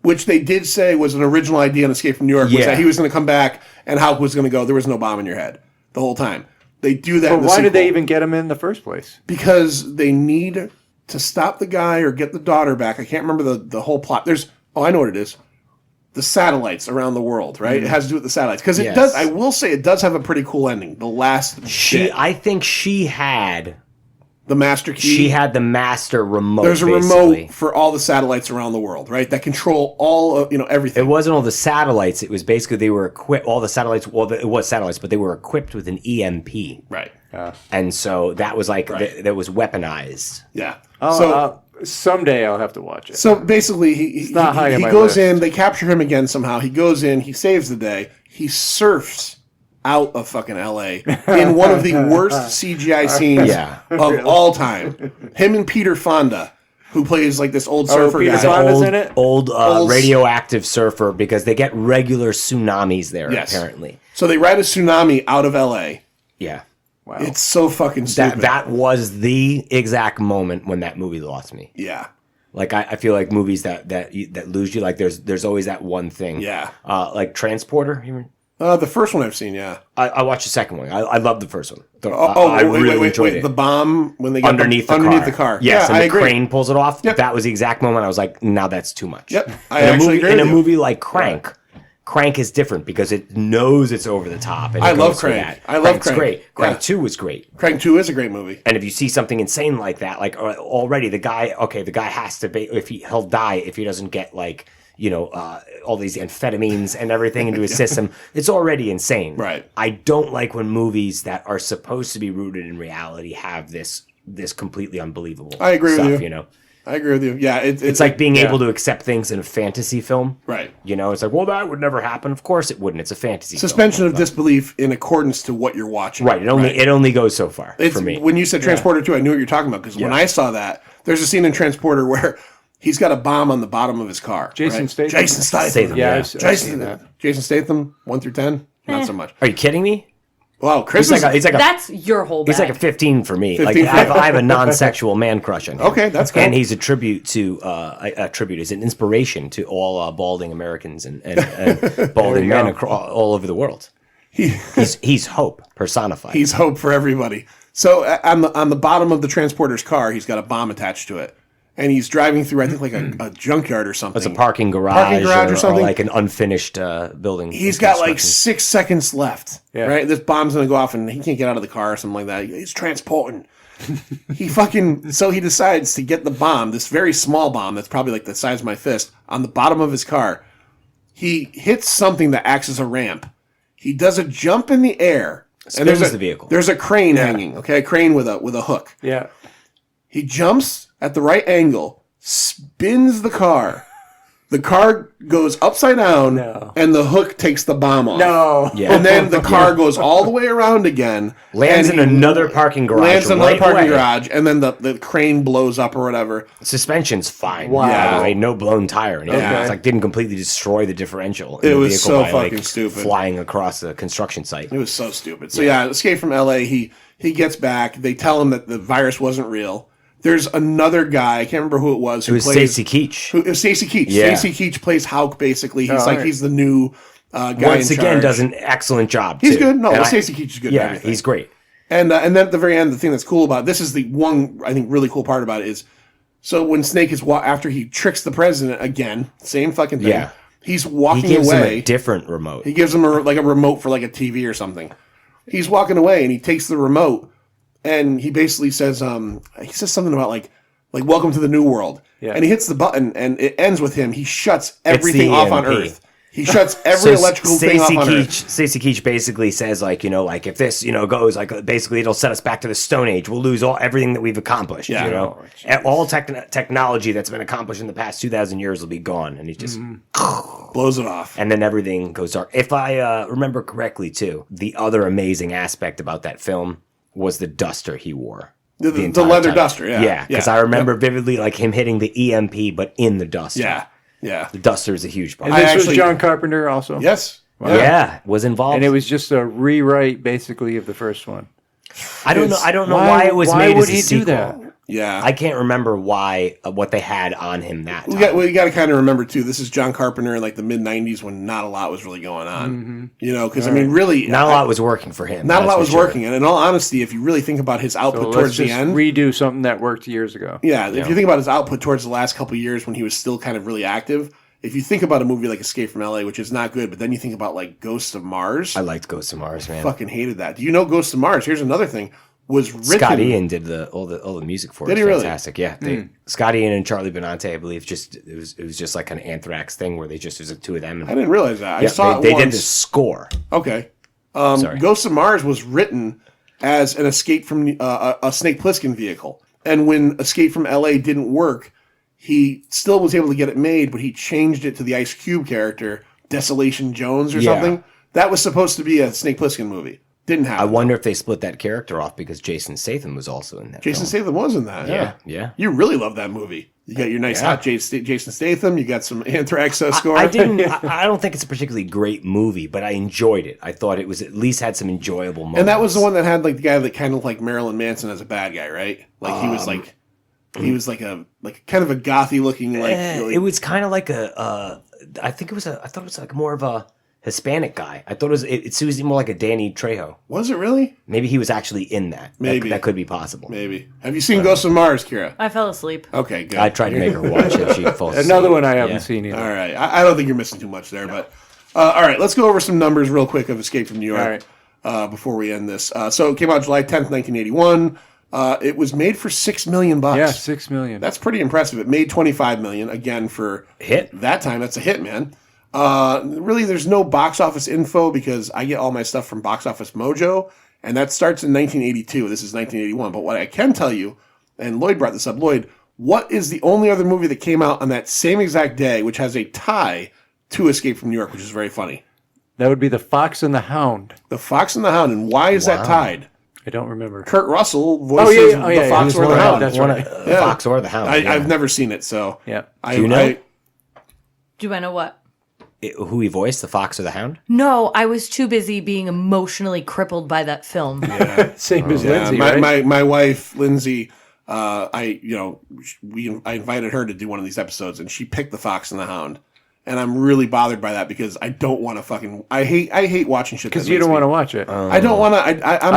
which they did say was an original idea in Escape from New York, was that he was going to come back and Hauk was going to go, there was no bomb in your head the whole time. They do that. But in the why did they sequel. even get him in the first place? Because they need to stop the guy or get the daughter back. I can't remember the whole plot. I know what it is. The satellites around the world, right? It has to do with the satellites. Because it does, I will say, it does have a pretty cool ending. The last bit. I think she had the master key. She had the master remote. There's a basically. remote for all the satellites around the world, right? That control all of, everything. It wasn't all the satellites. It was basically they were equipped. All the satellites. Well, it was satellites, but they were equipped with an EMP. Right. And so that was like that was weaponized. Yeah. Someday I'll have to watch it. So basically, he goes in. They capture him again somehow. He goes in. He saves the day. He surfs out of fucking LA in one of the worst CGI scenes of all time. Him and Peter Fonda, who plays like this old surfer Peter guy. Fonda's in it? Old radioactive surfer because they get regular tsunamis there apparently. So they ride a tsunami out of LA. Yeah. Wow. It's so fucking stupid. That was the exact moment when that movie lost me. Yeah. Like I feel like movies that lose you, like there's always that one thing. Yeah. Like Transporter. The first one I've seen, yeah. I watched the second one. I loved the first one. I really enjoyed it. The bomb when they get underneath the car. Yeah, Yes, and I the agree. crane pulls it off. Yep. That was the exact moment I was like, now that's too much. Yep. I actually agree in with a you. movie like Crank, Crank is different because it knows it's over the top. And I it love goes for Crank. that. I love Crank's Crank. great. Crank Yeah. 2 was great. Crank 2 is a great movie. And if you see something insane like that, like already the guy has to be, he'll die if he doesn't get like, all these amphetamines and everything into his system. It's already insane. Right. I don't like when movies that are supposed to be rooted in reality have this completely unbelievable I agree stuff, with you. I agree with you. Yeah, it's like being able to accept things in a fantasy film. Right. It's like, well, that would never happen. Of course it wouldn't. It's a fantasy suspension film. of disbelief in accordance to what you're watching. Right. It only goes so far for me. When you said Transporter 2, I knew what you're talking about because when I saw that, there's a scene in Transporter where he's got a bomb on the bottom of his car. Jason Statham. Jason Statham. Yeah, I've seen that. Jason Statham, 1 through 10? Not so much. Are you kidding me? Wow, Chris He's like that's your whole bag. He's like a 15 for me. 15 Like I have a non-sexual man crush on him. Okay, that's cool. And he's a tribute to is an inspiration to all balding Americans and balding men all over the world. He's hope personified. He's hope for everybody. So on the bottom of the transporter's car, he's got a bomb attached to it. And he's driving through, I think, like a junkyard or something. It's a parking garage or something. Or like an unfinished building. He's got like 6 seconds left, right? This bomb's going to go off and he can't get out of the car or something like that. He's transporting. So he decides to get the bomb, this very small bomb that's probably like the size of my fist, on the bottom of his car. He hits something that acts as a ramp. He does a jump in the air. Spins the vehicle. There's a crane hanging, okay? A crane with a hook. Yeah. He jumps at the right angle, spins the car. The car goes upside down, and the hook takes the bomb off. No. Yeah. And then the car goes all the way around again. Lands in another parking garage. Lands in another parking garage, and then the crane blows up or whatever. Suspension's fine. Wow. By the way, no blown tire. And Okay. It's like didn't completely destroy the differential. In It the was vehicle so by, fucking like, stupid. Flying across a construction site. It was so stupid. So yeah, Escape from L.A., he gets back. They tell him that the virus wasn't real. There's another guy, I can't remember who it was. It was Stacey Keach. It was Stacey Keach. Yeah. Stacey Keach plays Hulk, basically. He's right. he's the new guy Once in again, charge. does an excellent job, He's too. good. No, And Stacey Keach is good. Yeah, at everything. he's great. And then at the very end, the thing that's cool about this is the one, I think, really cool part about it is, so when Snake is, after he tricks the president again, same fucking thing. Yeah. He's He walking gives him away. a different remote. He gives him a remote for like a TV or something. He's walking away and he takes the remote and he basically says something about like welcome to the new world. Yeah. And he hits the button and it ends with him. He shuts everything off on EMP. Earth. He shuts every electrical thing off on Earth. Stacey Keach basically says, if this, goes, basically it'll set us back to the Stone Age. We'll lose everything that we've accomplished, Yeah. And all technology that's been accomplished in the past 2,000 years will be gone. And he just Blows it off. and then everything goes dark. If I remember correctly, too, the other amazing aspect about that film was the duster he wore. The entire leather time. duster, yeah. Yeah, because I remember vividly him hitting the EMP, but in the duster. Yeah. Yeah. The duster is a huge part. And this actually- was John Carpenter also. Yes. Yeah, was involved. And it was just a rewrite, basically, of the first one. I don't know why it was why made would as a he sequel. do that? Yeah. I can't remember why what they had on him that time. We got to kind of remember too. This is John Carpenter in like the mid '90s when not a lot was really going on. Because I mean, really, Not a lot was working for him. Not a that's lot for was sure. working. And in all honesty, if you really think about his So output let's towards the just end, redo something that worked years ago. if you think about his output towards the last couple of years when he was still kind of really active, if you think about a movie like Escape from LA, which is not good, but then you think about like Ghosts of Mars, I liked Ghosts of Mars, man. fucking hated that. Do you know Ghosts of Mars? Here's another thing. Was written. Scott Ian did all the music for it. Did It's he really? fantastic. Yeah, Scott Ian and Charlie Benante, I believe. It was just like an Anthrax thing where it was the two of them. And, I didn't realize that. I yeah, saw they it did once. the score. Okay. Sorry. Ghosts of Mars was written as an escape from a Snake Plissken vehicle. And when Escape from LA didn't work, he still was able to get it made, but he changed it to the Ice Cube character, Desolation Jones or Yeah. something. That was supposed to be a Snake Plissken movie. Didn't happen. I wonder if they split that character off because Jason Statham was also in that. Jason film. Statham was in that. Yeah. You really love that movie. You got your nice hot Jason Statham. You got some Anthrax score. I didn't. I don't think it's a particularly great movie, but I enjoyed it. I thought it was at least had some enjoyable moments. And that was the one that had like the guy that kind of like Marilyn Manson as a bad guy, right? Like he was like a kind of a gothy looking like. It was kind of like I thought it was like more of a Hispanic guy. I thought it seemed more like a Danny Trejo. Was it really? Maybe he was actually in that. Maybe. That could be possible. Maybe. Have you seen Ghosts of Mars, Kira? I fell asleep. Okay, good. I tried to make her watch it. She falls asleep. Another one I haven't seen either. All right. I don't think you're missing too much there, but All right, let's go over some numbers real quick of Escape from New York All right. before we end this. So it came out July 10th, 1981. It was made for $6 million. Yeah, $6 million. That's pretty impressive. It made $25 million. Again, for Hit? that time, that's a hit, man. Really, there's no box office info because I get all my stuff from Box Office Mojo, and that starts in 1982. This is 1981. But what I can tell you, and Lloyd brought this up, Lloyd, what is the only other movie that came out on that same exact day, which has a tie to Escape from New York, which is very funny? That would be The Fox and the Hound. The Fox and the Hound. And why is that tied? I don't remember. Kurt Russell voices the Fox or the Hound. That's right. The Fox or the Hound. I've never seen it, so Yeah. I, Do you know? Do I know what? Who he voiced, the Fox or the Hound? No, I was too busy being emotionally crippled by that film. Same as Yeah, Lindsay, right? my wife Lindsay, I invited her to do one of these episodes, and she picked the Fox and the Hound, and I'm really bothered by that because I don't want to fucking I hate watching shit Because you don't want to watch it. I don't want to. I've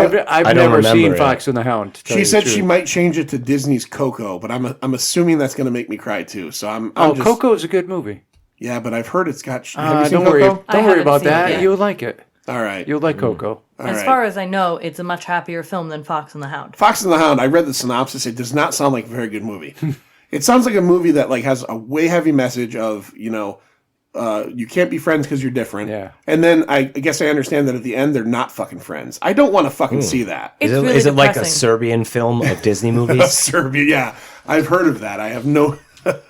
I don't never seen remember it. Fox and the Hound. to tell She you said the she truth. might change it to Disney's Coco, but I'm assuming that's going to make me cry too. So I'm just, Coco is a good movie. Yeah, but I've heard it's got. Have you seen Don't Coco? worry. I Don't worry haven't about seen it that. yet. You would like it. All right. You'll like Coco. All As right. far as I know, it's a much happier film than Fox and the Hound. Fox and the Hound. I read the synopsis. It does not sound like a very good movie. It sounds like a movie that like has a way heavy message of you can't be friends because you're different. Yeah. And then I guess I understand that at the end they're not fucking friends. I don't want to fucking see that. It's Is it, really is it like a depressing. Serbian film of Disney movies? Serbia. Yeah, I've heard of that. I have no.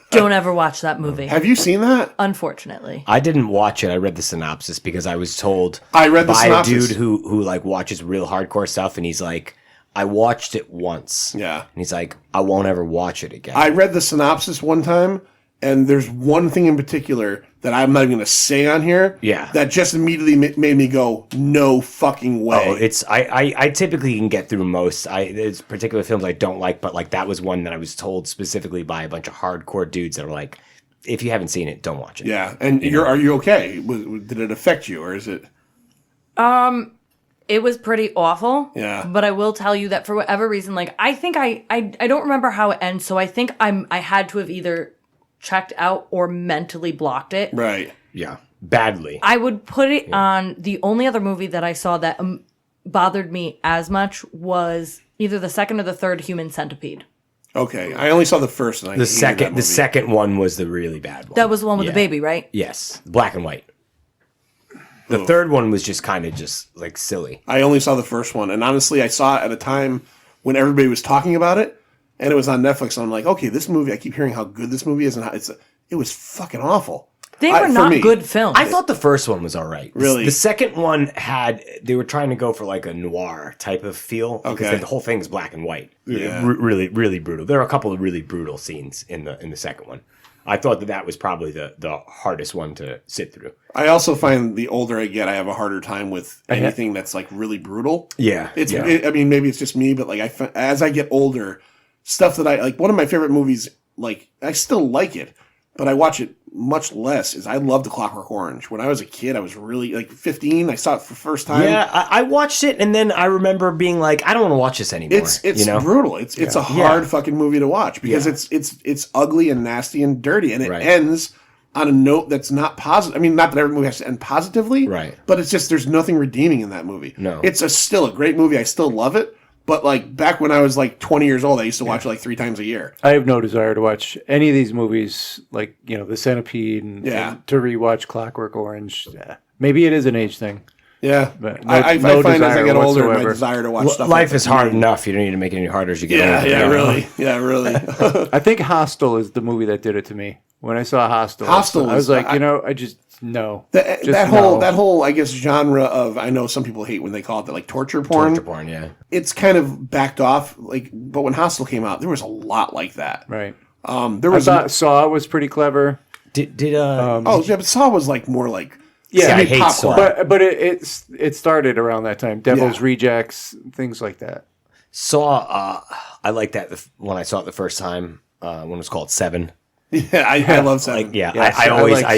Don't ever watch that movie. Have you seen that? Unfortunately. I didn't watch it. I read the synopsis because I was told I read the by synopsis. a dude who like watches real hardcore stuff, and he's like, I watched it once. Yeah. And he's like, I won't ever watch it again. I read the synopsis one time, and there's one thing in particular that I'm not even going to say on here. Yeah. That just immediately made me go, no fucking way. Oh, it's I typically can get through most. There's particular films I don't like, but like that was one that I was told specifically by a bunch of hardcore dudes that are like, if you haven't seen it, don't watch it. Yeah, and are you okay? Did it affect you, or is it? It was pretty awful. Yeah. But I will tell you that for whatever reason, like I think I don't remember how it ends, so I think I had to have either checked out or mentally blocked it. Right. Yeah, badly. I would put it on the only other movie that I saw that bothered me as much was either the second or the third Human Centipede. Okay, I only saw the first. And I hated that movie. The second one was the really bad one. That was the one with Yeah. the baby, right? Yes, black and white. The third one was just kind of just like silly. I only saw the first one, and honestly, I saw it at a time when everybody was talking about it, and it was on Netflix. And I'm like, okay, this movie. I keep hearing how good this movie is, and how it was fucking awful. They were for not me. good films. I thought the first one was all right. Really? The second one they were trying to go for like a noir type of feel. Because Okay. the whole thing is black and white. Yeah. Really, really brutal. There are a couple of really brutal scenes in the second one. I thought that was probably the hardest one to sit through. I also find the older I get, I have a harder time with anything that's like really brutal. Yeah. I mean, maybe it's just me, but like as I get older, stuff that I like. One of my favorite movies, like I still like it, but I watch it much less. Is I love The Clockwork Orange. When I was a kid, I was really like 15. I saw it for the first time. Yeah, I watched it, and then I remember being like, I don't want to watch this anymore. It's brutal. It's a hard fucking movie to watch because it's ugly and nasty and dirty, and it ends on a note that's not positive. I mean, not that every movie has to end positively, right? But it's just there's nothing redeeming in that movie. No, it's still a great movie. I still love it. But like back when I was like 20 years old, I used to watch it like 3 times a year. I have no desire to watch any of these movies, like The Centipede, and to rewatch Clockwork Orange. Yeah. Maybe it is an age thing. Yeah, but I find as I get older, my desire to watch stuff. Life is hard enough. You don't need to make it any harder as you get older. Yeah, really. I think Hostel is the movie that did it to me. When I saw Hostel, I was like, I just no. That whole I guess genre of, I know some people hate when they call it that, like torture porn. Torture porn, yeah. It's kind of backed off, like, but when Hostel came out, there was a lot like that. Right. I thought Saw was pretty clever. But Saw was like more like I hate popcorn. Saw. But it started around that time. Devil's Rejects, things like that. Saw, I like that when I saw it the first time, when it was called Seven. Yeah, I love Seven. Like, I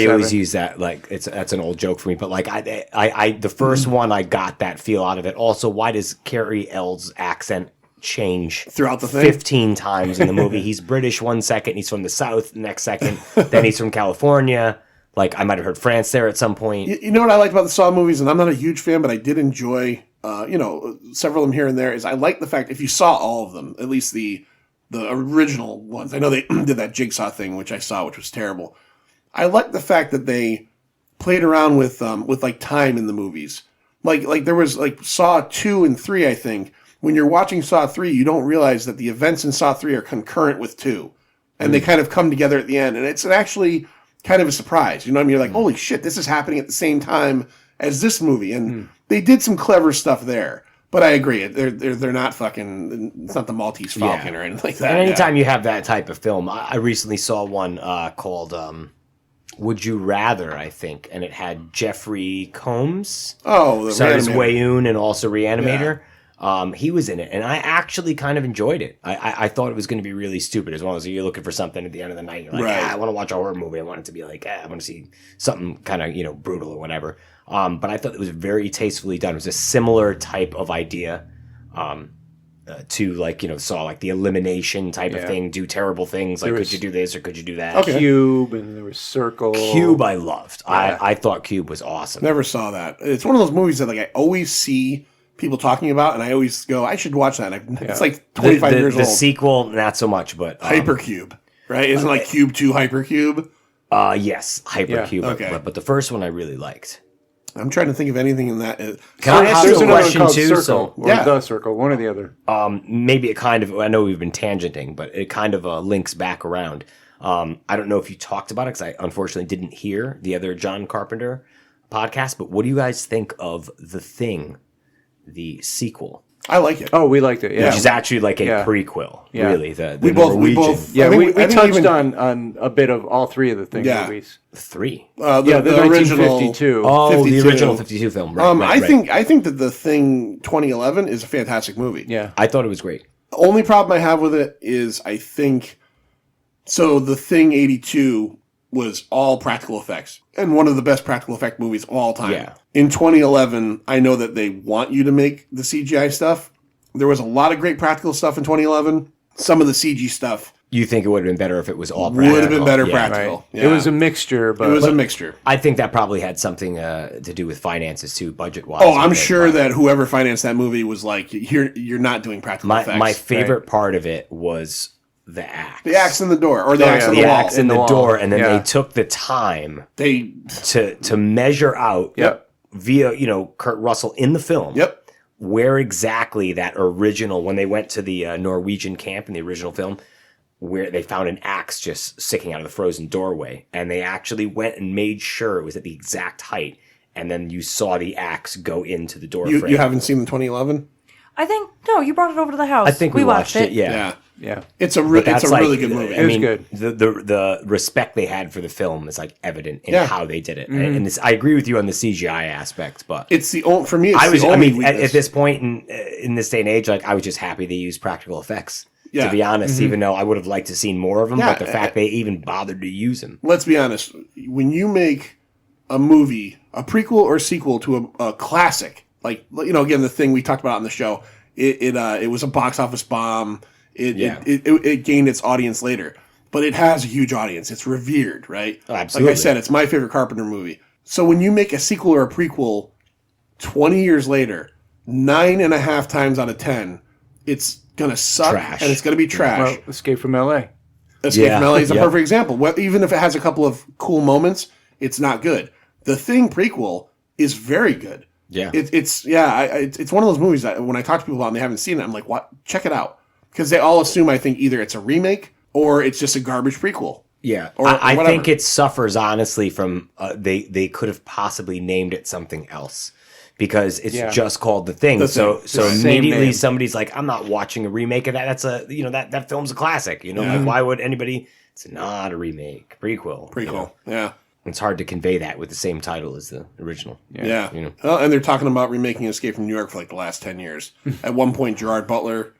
always use that. Like, that's an old joke for me. But like, I the first one, I got that feel out of it. Also, why does Carrie L's accent change throughout the thing 15 times in the movie? He's British one second, he's from the South next second, then he's from California. Like I might have heard France there at some point. You know what I liked about the Saw movies, and I'm not a huge fan, but I did enjoy, several of them here and there, is I like the fact, if you saw all of them, at least the original ones, I know they did that Jigsaw thing, which I saw, which was terrible. I like the fact that they played around with like time in the movies. Like there was like Saw 2 and 3, I think. When you're watching Saw 3, you don't realize that the events in Saw 3 are concurrent with 2. And they kind of come together at the end. And it's actually kind of a surprise. You know what I mean? You're like, holy shit, this is happening at the same time as this movie. And they did some clever stuff there. But I agree. They're not fucking, it's not the Maltese Falcon or anything like that. And anytime you have that type of film, I recently saw one called Would You Rather, I think. And it had Jeffrey Combs. Oh, the Stars Reanimator. Wayoon and also Reanimator. He was in it, and I actually kind of enjoyed it. I thought it was going to be really stupid, as long as you're looking for something at the end of the night. You're like, I want to watch a horror movie. I want it to be like, I want to see something kind of, brutal or whatever. But I thought it was very tastefully done. It was a similar type of idea to, like, Saw, like the elimination type of thing, do terrible things. Like, could you do this or could you do that? Okay. Cube, and there was Circle. Cube I loved. I thought Cube was awesome. Never saw that. It's one of those movies that like I always see people talking about, and I always go, I should watch that. It's like 25 years old. The sequel, not so much, but Hypercube, right? Isn't it like Cube 2 Hypercube? Yes, Hypercube. okay. But the first one I really liked. I'm trying to think of anything in that. Can I ask There's you a another question called too? Circle, or Yeah. The Circle, one or the other. Maybe it kind of, I know we've been tangenting, but it kind of links back around. I don't know if you talked about it, because I unfortunately didn't hear the other John Carpenter podcast, but what do you guys think of The Thing, the sequel? I like it. Oh, we liked it. Yeah, Which is actually like a Yeah. prequel, Yeah. really. The we Norwegian. both. Yeah, I think we I think touched even- on a bit of all three of the Thing Yeah. movies. 3. The original 1952. Oh, 52. the original 52 film. Right, I think that The Thing 2011 is a fantastic movie. Yeah. I thought it was great. The only problem I have with it is I think The Thing 82 was all practical effects and one of the best practical effect movies of all time. Yeah. In 2011, I know that they want you to make the CGI stuff. There was a lot of great practical stuff in 2011. Some of the CG stuff You think it would have been better if it was all practical? would have been better Yeah. practical. Right. Yeah. It was a mixture, but It was a mixture. I think that probably had something to do with finances too, budget-wise. Oh, I'm with it, sure but that whoever financed that movie was like, you're not doing practical effects. my favorite part of it was the axe. The axe in the door, or the axe in the the wall. axe in the wall. door, and then Yeah. they took the time They, to measure out via Kurt Russell in the film. yep. Where exactly that original, when they went to the Norwegian camp in the original film, where they found an axe just sticking out of the frozen doorway, and they actually went and made sure it was at the exact height, and then you saw the axe go into the door frame. You haven't seen the 2011? I think no, you brought it over to the house. I think we watched it. Yeah. yeah. It's a But that's really like- good movie. I mean, good. The respect they had for the film is like evident in Yeah. how they did it, and this, I agree with you on the CGI aspect. But It's the only, for me, it's I the only mean, at weakness. this point in this day and age, like I was just happy they used practical effects. Yeah. To be honest, even though I would have liked to seen more of them, Yeah, but the fact they even bothered to use them. Let's be honest. When you make a movie, a prequel or sequel to a classic, like, again, the Thing we talked about on the show, it was a box office bomb. It gained its audience later, but it has a huge audience. It's revered, right? Oh, absolutely. Like I said, it's my favorite Carpenter movie. So when you make a sequel or a prequel 20 years later, 9.5 times out of 10, it's gonna suck Trash. and it's gonna be trash. Well, Escape from L.A. Escape from LA is a Yep. perfect example. Even if it has a couple of cool moments, it's not good. The Thing prequel is very good. Yeah. It's one of those movies that when I talk to people about it and they haven't seen it, I'm like, what? Check it out. Because they all assume I think either it's a remake or it's just a garbage prequel. Yeah, Or I whatever. think it suffers honestly from they could have possibly named it something else because it's just called The Thing. The so Thing. so The same immediately name. somebody's like, I'm not watching a remake of that. That's a that film's a classic. Like why would anybody? It's not a remake, prequel. Prequel. Yeah. It's hard to convey that with the same title as the original. Yeah. You know. Well, and they're talking about remaking Escape from New York for like the last 10 years. At one point, Gerard Butler,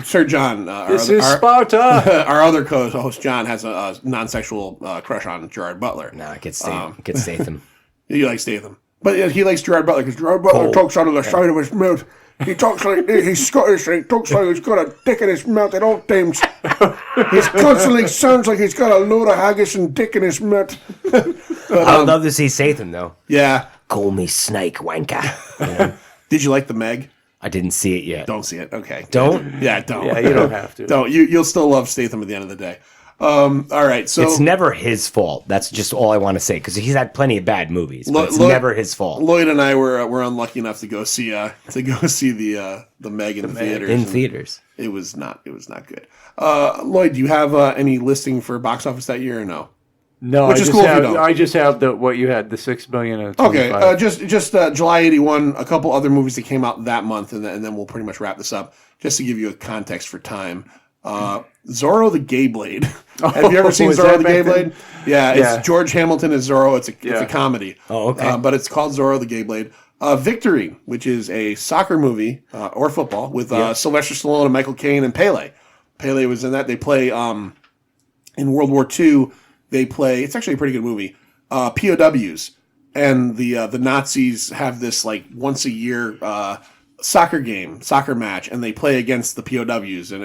Sir John, This is Sparta. our other co-host John has a non-sexual crush on Gerard Butler. Nah, it gets Statham. He likes Statham. But he likes Gerard Butler because Gerard Butler Cold. talks out of the side of his mouth. He talks like he's Scottish and he talks like he's got a dick in his mouth at all times. He constantly sounds like he's got a load of haggis and dick in his mouth. I would love to see Statham though. Yeah. Call me Snake Wanker. You know? Did you like the Meg? I didn't see it yet. Don't see it. Okay. Don't? Yeah, don't. Yeah, you don't have to. Don't. You'll still love Statham at the end of the day. All right. So It's never his fault. That's just all I want to say because he's had plenty of bad movies. But it's never his fault. Lloyd and I were unlucky enough to go see the Meg in theaters. In theaters. It was not good. Lloyd, do you have any listing for box office that year or no? No, Which is cool if you don't. I just have what you had, the $6 million and Okay, 25. just July 81, a couple other movies that came out that month, and then we'll pretty much wrap this up, just to give you a context for time. Zorro the Gay Blade. Have you ever seen was Zorro that the back Gay then? Blade? Yeah, it's George Hamilton as Zorro. It's a comedy. Oh, okay. But it's called Zorro the Gay Blade. Victory, which is a soccer movie, or football, with Sylvester Stallone and Michael Caine and Pele. Pele was in that. They play, in World War II, it's actually a pretty good movie, POWs. And the Nazis have this, like, once a year soccer match, and they play against the POWs. So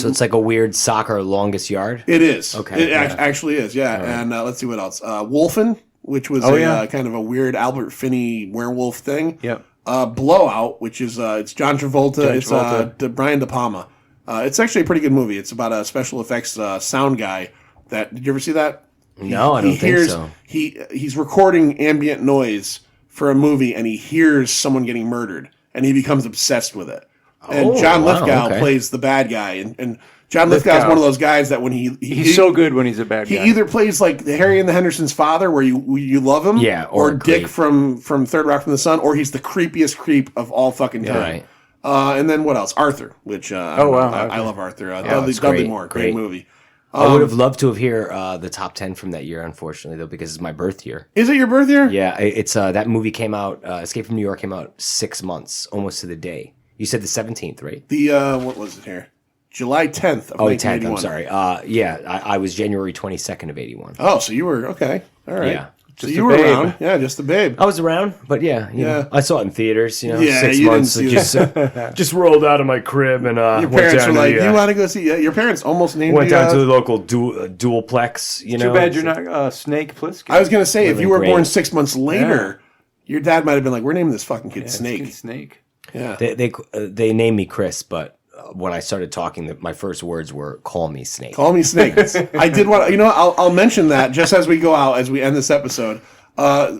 it's like a weird soccer longest yard? It is. Okay. It actually is, yeah. Right. And let's see what else. Wolfen, which was kind of a weird Albert Finney werewolf thing. Yep. Blowout, which is it's John Travolta. Brian De Palma. It's actually a pretty good movie. It's about a special effects sound guy. Did you ever see that? No, I don't think so. He's recording ambient noise for a movie, and he hears someone getting murdered, and he becomes obsessed with it. And John Lithgow plays the bad guy, and John Lithgow is one of those guys that when he's so good when he's a bad guy. He either plays like Harry and the Hendersons' father, where you love him, or Dick from Third Rock from the Sun, or he's the creepiest creep of all fucking time. Right. And then what else? Arthur, which I love Arthur. Dudley Moore, great movie. I would have loved to have heard the top 10 from that year, unfortunately, though, because it's my birth year. Is it your birth year? Yeah, it's that movie came out. Escape from New York came out 6 months, almost to the day. You said the 17th, right? The what was it here? July 10th of 1981. 10th. I'm sorry. I was January 22nd of 81. Oh, so you were okay. All right. Yeah. So you were around, just a babe. I was around, but you know, I saw it in theaters. 6 you months. Just rolled out of my crib and your parents were like, "You want to go see?" Your parents almost named went you, down to the local dualplex. Too bad you're not Snake Plissken. I was gonna say if you were born 6 months later, your dad might have been like, "We're naming this fucking kid Snake." Snake. Yeah. They named me Chris, but when I started talking, my first words were "Call me Snake." Call me Snake. I did want to. I'll mention that just as we go out, as we end this episode.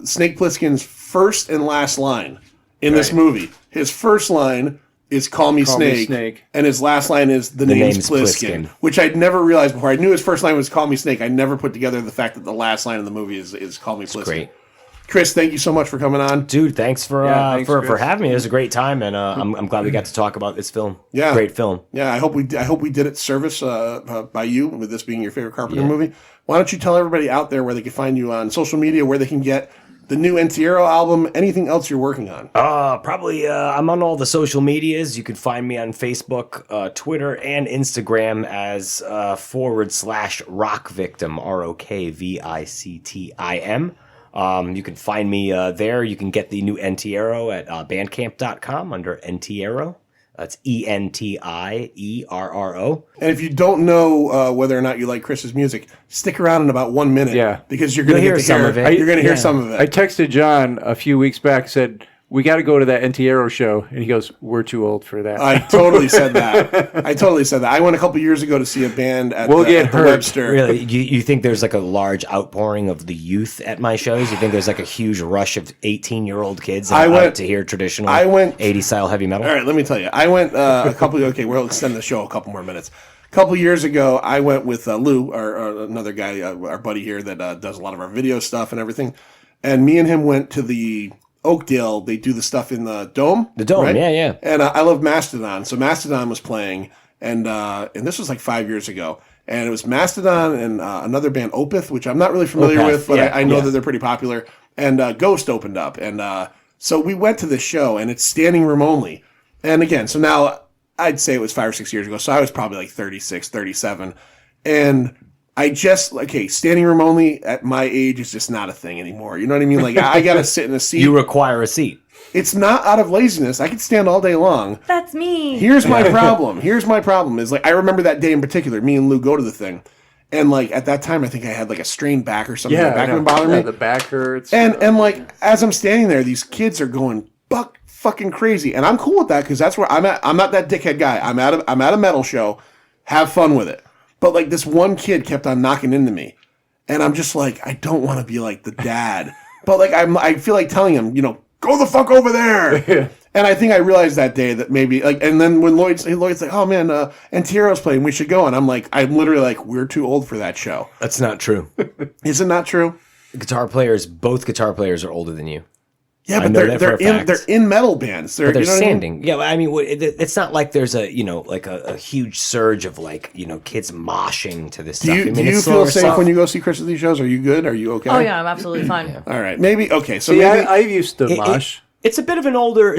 Snake Plissken's first and last line in this movie. His first line is "Call me Snake," and his last line is "The name's Plissken," which I'd never realized before. I knew his first line was "Call me Snake." I never put together the fact that the last line in the movie is "Call me Plissken." Great. Chris, thank you so much for coming on, dude. Thanks for having me. It was a great time, and I'm glad we got to talk about this film. Yeah, great film. Yeah, I hope we did it service by you with this being your favorite Carpenter movie. Why don't you tell everybody out there where they can find you on social media, where they can get the new Entiero album, anything else you're working on? Probably I'm on all the social medias. You can find me on Facebook, Twitter, and Instagram as /Rock Victim, ROKVICTIM. You can find me there. You can get the new Entiero at bandcamp.com under Entiero. That's ENTIERRO. And if you don't know whether or not you like Chris's music, stick around in about 1 minute. Because you're going to hear some of it. You're going to hear some of it. I texted John a few weeks back, said, "We got to go to that Entiero show," and he goes, "We're too old for that." I totally said that. I went a couple years ago to see a band at the Webster. Really? You think there's like a large outpouring of the youth at my shows? You think there's like a huge rush of 18-year-old kids out to hear traditional 80s style heavy metal? All right, let me tell you. I went we'll extend the show a couple more minutes. A couple years ago, I went with Lou, another guy, our buddy here that does a lot of our video stuff and everything. And me and him went to the Oakdale. They do the stuff in the Dome. The Dome, right? yeah. And I love Mastodon. So Mastodon was playing, and this was like 5 years ago. And it was Mastodon and another band, Opeth, which I'm not really familiar with, but I know that they're pretty popular. And Ghost opened up. And so we went to this show, and it's standing room only. And again, so now I'd say it was 5 or 6 years ago. So I was probably like 36, 37. And standing room only at my age is just not a thing anymore. You know what I mean? Like, I got to sit in a seat. You require a seat. It's not out of laziness. I could stand all day long. That's me. Here's my problem. Is like, I remember that day in particular, me and Lou go to the thing. And like at that time, I think I had like a strained back or something. Yeah, My back I know. would bother me. The back hurts. And like as I'm standing there, these kids are going buck fucking crazy, and I'm cool with that because that's where I'm at. I'm not that dickhead guy. I'm at a metal show. Have fun with it. But like this one kid kept on knocking into me, and I'm just like, I don't want to be like the dad, but like I feel like telling him, go the fuck over there. And I think I realized that day that maybe like, and then when Lloyd's like, oh man, Antiero's playing, we should go. And I'm literally like, we're too old for that show. That's not true. Is it not true? Both guitar players are older than you. Yeah, but they're in metal bands. They're standing. Yeah, I mean, it's not like there's a huge surge of kids moshing to this stuff. Do you feel safe when you go see Chris at these shows? Are you good? Are you okay? Oh yeah, I'm absolutely fine. Yeah. All right, maybe okay. So maybe maybe I used to mosh. It's a bit of an older.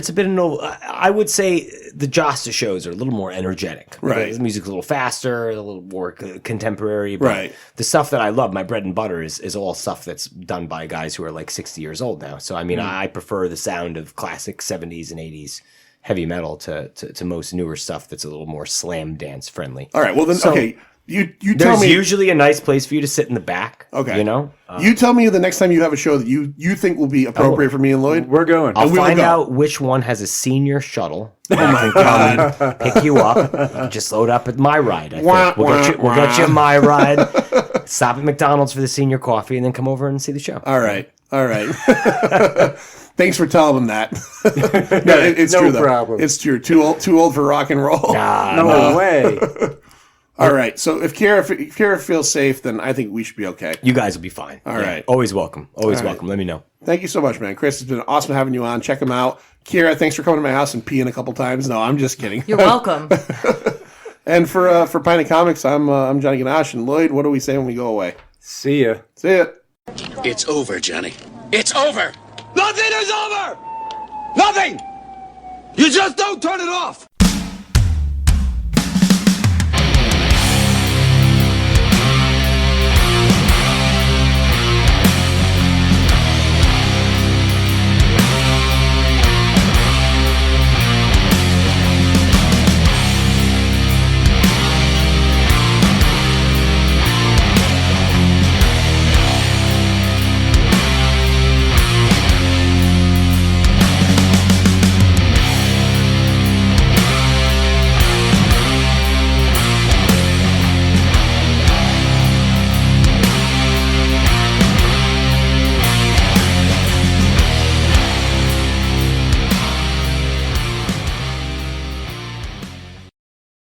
I would say the Josta shows are a little more energetic. Right. The music's a little faster, a little more contemporary. But right. The stuff that I love, my bread and butter, is all stuff that's done by guys who are like 60 years old now. So I mean, I prefer the sound of classic 70s and 80s heavy metal to most newer stuff that's a little more slam dance friendly. All right. Well then, okay. You tell There's me. usually a nice place for you to sit in the back. Okay. You tell me the next time you have a show that you think will be appropriate for me and Lloyd. We're going. I'll find out which one has a senior shuttle. Oh my God! Pick you up. Just load up at my ride. I think we'll get you my ride. Stop at McDonald's for the senior coffee, and then come over and see the show. All right. Thanks for telling them that. No, it's no true though. problem. It's true. Too old for rock and roll. No way. All right. So if Kara feels safe, then I think we should be okay. You guys will be fine. All right. Always welcome. Always welcome. Let me know. Thank you so much, man. Chris, it's been awesome having you on. Check him out. Kira, thanks for coming to my house and peeing a couple times. No, I'm just kidding. You're welcome. And for Pint of Comics, I'm Johnny Ganache. And Lloyd, what do we say when we go away? See ya. See ya. It's over, Johnny. It's over. Nothing is over. Nothing. You just don't turn it off.